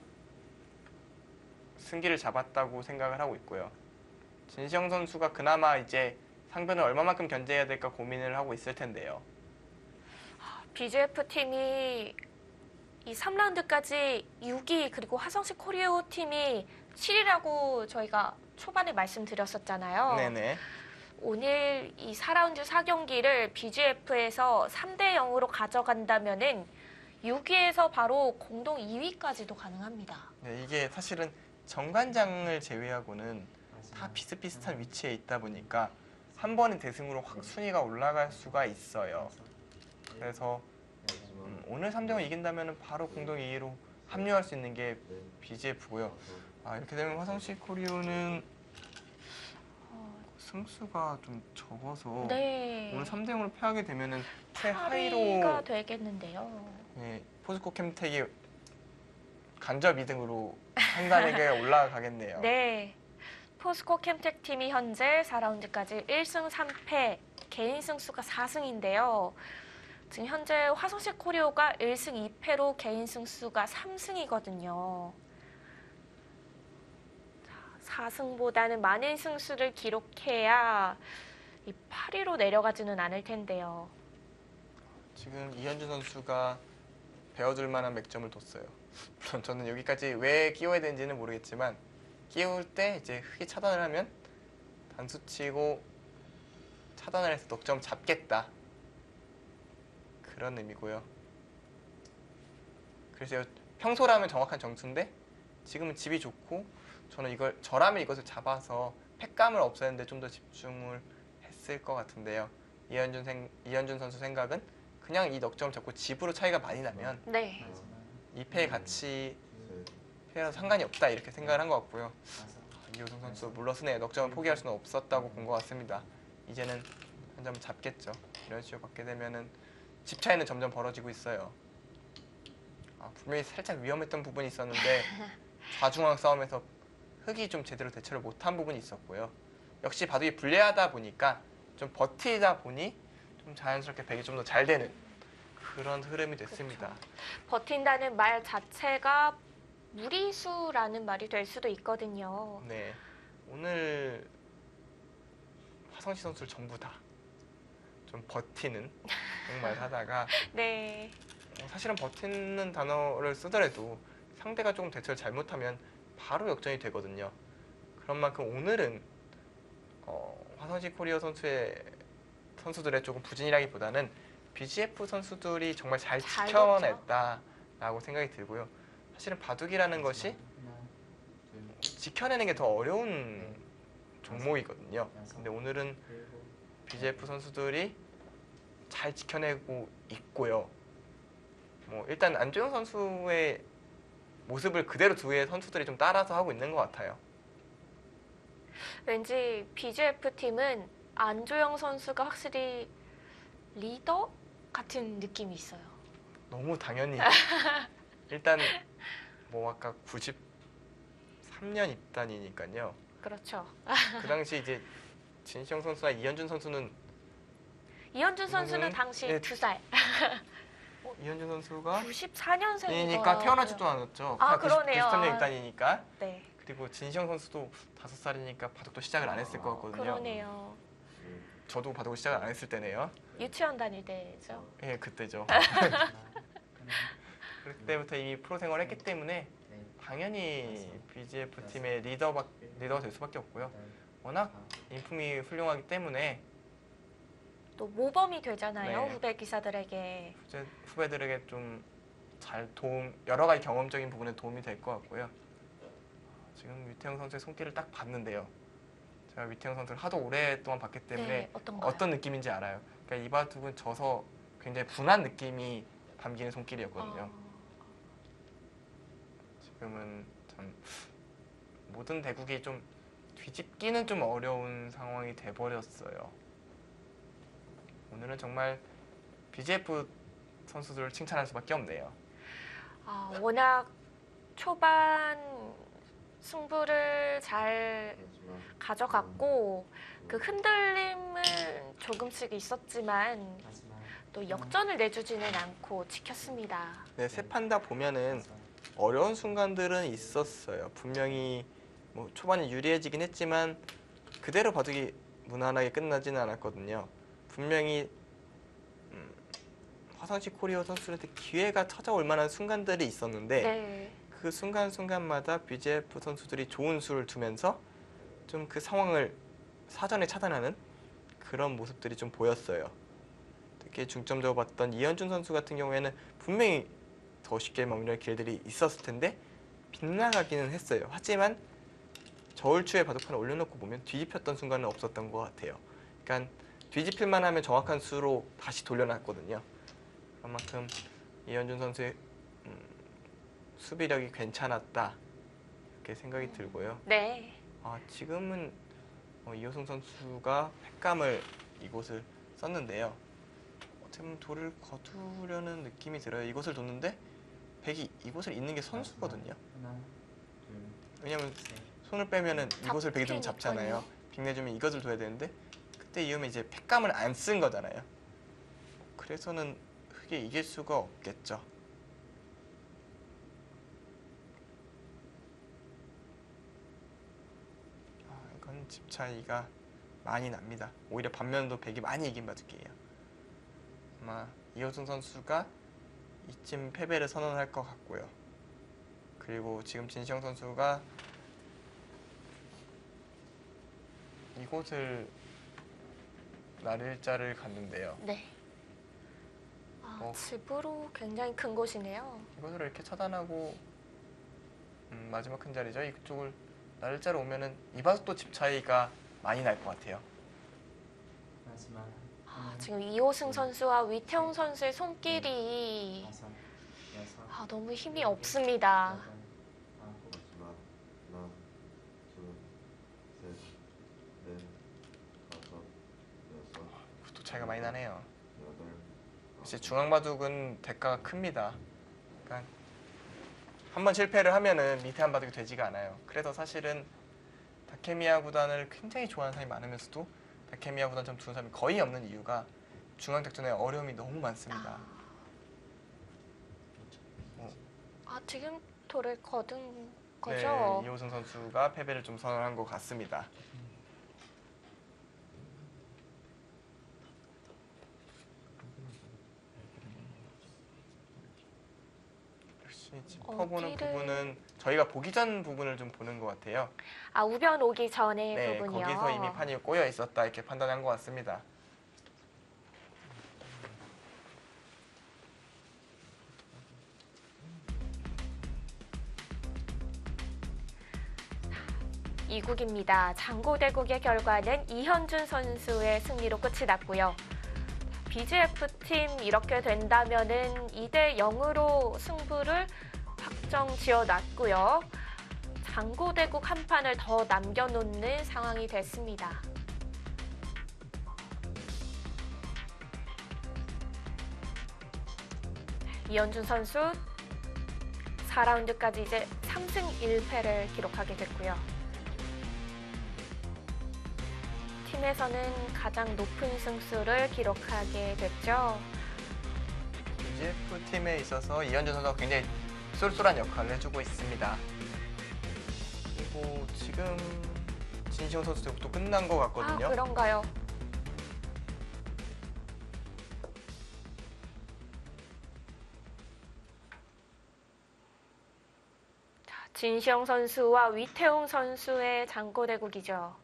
승기를 잡았다고 생각을 하고 있고요. 진시영 선수가 그나마 이제 상변을 얼마만큼 견제해야 될까 고민을 하고 있을 텐데요. BGF 팀이 이 3라운드까지 6위 그리고 화성시 코리오 팀이 7위라고 저희가 초반에 말씀드렸었잖아요. 네네. 오늘 이 4라운드 4경기를 BGF에서 3대 0으로 가져간다면은 6위에서 바로 공동 2위까지도 가능합니다. 네, 이게 사실은 정관장을 제외하고는 다 마지막 비슷비슷한 위치에 있다 보니까 한 번의 대승으로 확 순위가 올라갈 수가 있어요. 그래서 오늘 3대0 이긴다면 바로 공동 2위로 합류할 수 있는 게 BGF고요. 이렇게 되면 화성시 코리오는 승수가 좀 적어서 네. 오늘 3대0으로 패하게 되면은 최하위로 8위가 되겠는데요. 포스코 캠텍이 간접 2등으로 한 단계에 올라가겠네요. 네. 포스코 캠텍 팀이 현재 4라운드까지 1승 3패, 개인 승수가 4승인데요. 지금 현재 화성시 코리오가 1승 2패로 개인 승수가 3승이거든요. 4승보다는 많은 승수를 기록해야 이 8위로 내려가지는 않을 텐데요. 지금 이현준 선수가 배워줄 만한 맥점을 뒀어요. 물론 저는 여기까지 왜 끼워야 되는지는 모르겠지만 끼울 때 이제 흑이 차단을 하면 단수치고 차단을 해서 넉점 잡겠다. 그런 의미고요. 그래서 평소라면 정확한 점수인데 지금은 집이 좋고 저는 저라면 이것을 잡아서 팩감을 없애는데 좀 더 집중을 했을 것 같은데요. 이현준 선수 생각은 그냥 이 넉점을 잡고 집으로 차이가 많이 나면 네. 2패의 가치 해도 상관이 없다 이렇게 생각을 한 것 같고요. 다섯, 이호승 선수 물러서네 넉점을 포기할 수는 없었다고 본 것 같습니다. 이제는 한 점 잡겠죠. 이런 식으로 받게 되면은 집 차이는 점점 벌어지고 있어요. 분명히 살짝 위험했던 부분이 있었는데 좌중앙 싸움에서 흑이 좀 제대로 대처를 못한 부분이 있었고요. 역시 바둑이 불리하다 보니까 좀 버티다 보니 좀 자연스럽게 백이 좀 더 잘 되는 그런 흐름이 됐습니다. 버틴다는 말 자체가 무리수라는 말이 될 수도 있거든요. 네, 오늘 화성시 선수를 전부 다 좀 버티는 정말 하다가 네. 사실은 버티는 단어를 쓰더라도 상대가 조금 대처를 잘못하면 바로 역전이 되거든요. 그런 만큼 오늘은 화성시 코리아 선수들의 조금 부진이라기보다는 BGF 선수들이 정말 잘 잘 지켜냈다라고 생각이 들고요. 사실은 바둑이라는 것이 하나, 둘, 지켜내는 게 더 어려운 네. 종목이거든요. 근데 오늘은 일곱, BGF 선수들이 잘 지켜내고 있고요. 일단 안조영 선수의 모습을 그대로 두 개의 선수들이 좀 따라서 하고 있는 것 같아요. 왠지 BGF 팀은 안조영 선수가 확실히 리더 같은 느낌이 있어요. 너무 당연히 일단 아까 93년 입단이니까요. 그렇죠. 그 당시 이제 진시영 선수나 이현준 선수는 이현준 선수는 이현준은- 당시 네. 2살. 이현준 선수가 94년생이니까 이니까 태어나지도 않았죠. 아, 그러네요. 93년 아. 입단이니까. 네. 그리고 진시영 선수도 5살이니까 바둑도 시작을 안 했을 것 같거든요. 그러네요. 저도 바둑을 시작을 안 했을 때네요. 유치원 다닐 때죠. 예, 그때죠. 하나, 그때부터 이미 프로 생활을 했기 때문에 넷, 당연히 BGF 팀의 리더가 될 수밖에 없고요. 여덟, 워낙 아홉, 인품이 훌륭하기 때문에 또 모범이 되잖아요. 네. 후배 기사들에게. 후배들에게 좀 여러 가지 경험적인 부분에 도움이 될 것 같고요. 지금 위태영 선수의 손길을 딱 봤는데요. 제가 위태영 선수를 하도 오랫동안 봤기 때문에 네, 어떤가요? 어떤 느낌인지 알아요. 그러니까 이 바둑은 져서 굉장히 분한 느낌이 담기는 손길이었거든요. 지금은 참 모든 대국이 좀 뒤집기는 좀 어려운 상황이 돼버렸어요. 오늘은 정말 BGF 선수들을 칭찬할 수밖에 없네요. 워낙 초반 승부를 잘 마지막 가져갔고 그 흔들림은 조금씩 있었지만 마지막 또 역전을 내주지는 않고 지켰습니다. 네, 세 판 다 보면은 다섯, 어려운 순간들은 있었어요. 분명히 초반에 유리해지긴 했지만 그대로 바둑이 무난하게 끝나지는 않았거든요. 분명히 화성시 코리아 선수한테 기회가 찾아올 만한 순간들이 있었는데 네. 그 순간순간마다 BGF 선수들이 좋은 수를 두면서 좀 그 상황을 사전에 차단하는 그런 모습들이 좀 보였어요. 특히 중점적으로 봤던 이현준 선수 같은 경우에는 분명히 더 쉽게 마무리할 기회들이 있었을 텐데 빗나가기는 했어요. 하지만 저울추에 바둑판을 올려놓고 보면 뒤집혔던 순간은 없었던 것 같아요. 그러니까 뒤집힐만 하면 정확한 수로 다시 돌려놨거든요. 그만큼 이현준 선수의 수비력이 괜찮았다 이렇게 생각이 들고요. 네. 지금은 이호승 선수가 횟감을 이곳을 썼는데요. 어떻게 보면 돌을 거두려는 느낌이 들어요. 이곳을 뒀는데 백이 이곳을 잇는 게 선수거든요. 하나, 둘, 왜냐면 셋, 손을 빼면은 이곳을 백이 좀 잡잖아요. 빅 내주면 이것을 둬야 되는데 그때 이으면 이제 횟감을 안 쓴 거잖아요. 그래서는 흑에 이길 수가 없겠죠. 이건 집 차이가 많이 납니다. 오히려 반면도 백이 많이 이긴 바둑이에요. 아마 이호승 선수가 이쯤 패배를 선언할 것 같고요. 그리고 지금 진시영 선수가 이곳을 날일자를 갔는데요. 네. 어. 집으로 굉장히 큰 곳이네요. 이곳을 이렇게 차단하고 마지막 큰 자리죠. 이쪽을 날일자로 오면은 이 바둑도 집 차이가 많이 날 것 같아요. 마지막 하나, 지금 이호승 선수와 위태웅 선수의 손길이 다섯, 여섯, 너무 힘이 없습니다. 여덟, 아홉, 차이가 많이 나네요. 8, 역시 중앙바둑은 대가가 큽니다. 그러니까 한번 실패를 하면은 밑에 한 바둑이 되지가 않아요. 그래서 사실은 다케미야 구단을 굉장히 좋아하는 사람이 많으면서도 다케미야 구단처럼 두는 사람이 거의 없는 이유가 중앙작전에 어려움이 너무 많습니다. 지금 돌을 거둔 네, 거죠? 이호승 선수가 패배를 좀 선언한 것 같습니다. 역시 짚어보는 어디를- 부분은 저희가 보기 전 부분을 좀 보는 것 같아요. 우변 오기 전의 네, 부분이요. 거기서 이미 판이 꼬여 있었다 이렇게 판단한 것 같습니다. 이국입니다. 장고대국의 결과는 이현준 선수의 승리로 끝이 났고요. BGF 팀 이렇게 된다면은 2대 0으로 승부를 확정 지어놨고요. 장고대국 한 판을 더 남겨놓는 상황이 됐습니다. 이현준 선수 4라운드까지 이제 3승 1패를 기록하게 됐고요. 팀에서는 가장 높은 승수를 기록하게 됐죠. BGF 팀에 있어서 이현준 선수가 굉장히 쏠쏠한 역할을 해주고 있습니다. 그리고 지금 진시영 선수 대국도 끝난 것 같거든요. 그런가요? 자, 진시영 선수와 위태웅 선수의 장고대국이죠.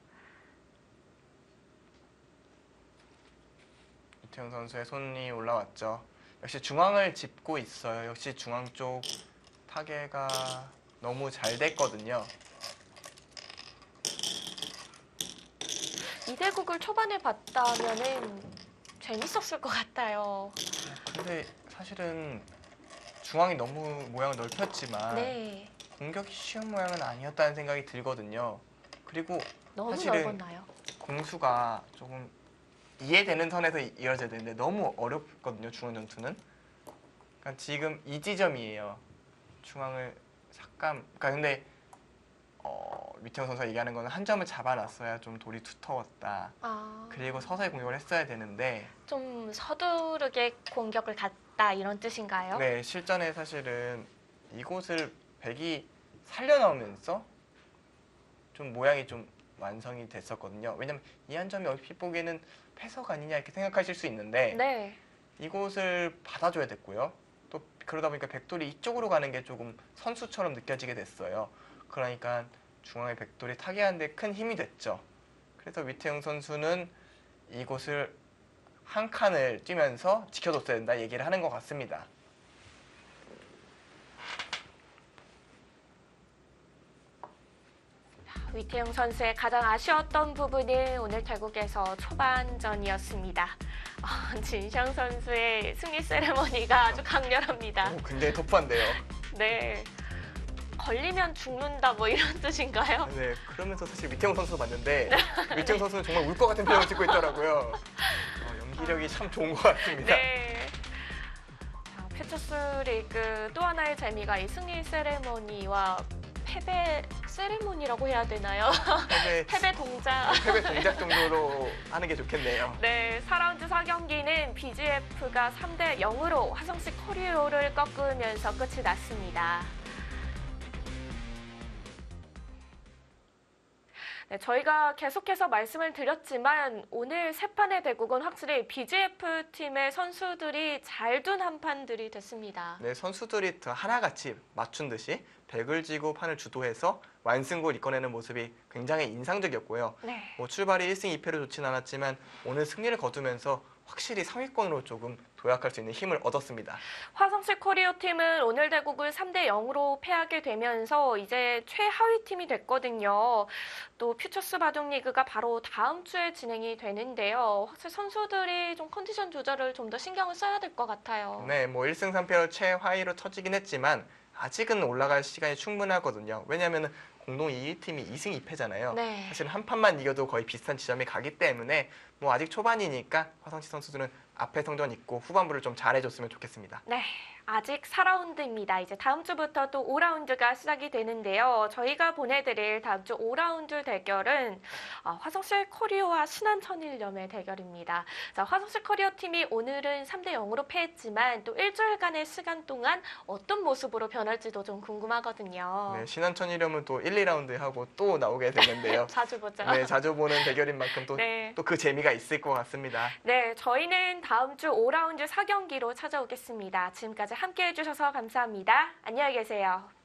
이태영 선수의 손이 올라왔죠. 역시 중앙을 짚고 있어요. 역시 중앙 쪽 타개가 너무 잘 됐거든요. 이 대국을 초반에 봤다면은 재밌었을 것 같아요. 근데 사실은 중앙이 너무 모양을 넓혔지만 네, 공격이 쉬운 모양은 아니었다는 생각이 들거든요. 그리고 너무 사실은 넓었나요? 공수가 조금 이해되는 선에서 이어져야 되는데 너무 어렵거든요. 중앙 전투는. 그러니까 지금 이 지점이에요. 중앙을 그러니까 근데 위태영 선수가 얘기하는 거는 한 점을 잡아놨어야 좀 돌이 두터웠다. 그리고 서서히 공격을 했어야 되는데 좀 서두르게 공격을 갔다 이런 뜻인가요? 네, 실전에 사실은 이곳을 백이 살려나오면서 좀 모양이 좀 완성이 됐었거든요. 왜냐면 이 한 점이 얼핏 보기에는 패석 아니냐 이렇게 생각하실 수 있는데 네. 이곳을 받아줘야 됐고요. 또 그러다 보니까 백돌이 이쪽으로 가는 게 조금 선수처럼 느껴지게 됐어요. 그러니까 중앙의 백돌이 타개하는 데 큰 힘이 됐죠. 그래서 위태영 선수는 이곳을 한 칸을 뛰면서 지켜줬어야 된다 얘기를 하는 것 같습니다. 위태영 선수의 가장 아쉬웠던 부분은 오늘 대국에서 초반전이었습니다. 진시영 선수의 승리 세레머니가 아주 강렬합니다. 오, 굉장히 터프한데요. 네. 걸리면 죽는다 뭐 이런 뜻인가요? 네, 그러면서 사실 위태영 선수 봤는데 위태영 선수는 정말 울 것 같은 표정을 짓고 있더라고요. 연기력이 참 좋은 것 같습니다. 네. 자, 퓨처스 리그 또 하나의 재미가 이 승리 세레머니와 패배 세레모니라고 해야 되나요? 패배 동작. 패배 동작 정도로 하는 게 좋겠네요. 네, 4라운드 4경기는 BGF가 3대 0으로 화성시 코리오를 꺾으면서 끝이 났습니다. 네, 저희가 계속해서 말씀을 드렸지만 오늘 세 판의 대국은 확실히 BGF 팀의 선수들이 잘 둔 한 판들이 됐습니다. 네, 선수들이 하나같이 맞춘 듯이 백을 지고 판을 주도해서 완승골 이끌어내는 모습이 굉장히 인상적이었고요. 네. 출발이 1승 2패로 좋지는 않았지만 오늘 승리를 거두면서 확실히 상위권으로 조금 도약할 수 있는 힘을 얻었습니다. 화성시 코리오 팀은 오늘 대국을 3대 0으로 패하게 되면서 이제 최하위 팀이 됐거든요. 또 퓨처스 바둑리그가 바로 다음 주에 진행이 되는데요. 확실히 선수들이 좀 컨디션 조절을 좀 더 신경을 써야 될 것 같아요. 네, 1승 3패로 최하위로 처지긴 했지만 아직은 올라갈 시간이 충분하거든요. 왜냐하면 공동 2위 팀이 2승 2패잖아요. 네. 사실 한 판만 이겨도 거의 비슷한 지점에 가기 때문에 뭐 아직 초반이니까 화성시 선수들은 앞에 성적 있고 후반부를 좀 잘해줬으면 좋겠습니다. 네, 아직 4라운드입니다. 이제 다음 주부터 또 5라운드가 시작이 되는데요. 저희가 보내드릴 다음 주 5라운드 대결은 화성시 커리어와 신한천일염의 대결입니다. 자, 화성시 커리어 팀이 오늘은 3대 0으로 패했지만 또 일주일간의 시간 동안 어떤 모습으로 변할지도 좀 궁금하거든요. 네, 신한천일염은 또 1, 2라운드 하고 또 나오게 되는데요. 자주 보죠. 네, 자주 보는 대결인 만큼 또 네. 그 재미가 있을 것 같습니다. 네, 저희는 다음 주 5라운드 4경기로 찾아오겠습니다. 지금까지 함께해 주셔서 감사합니다. 안녕히 계세요.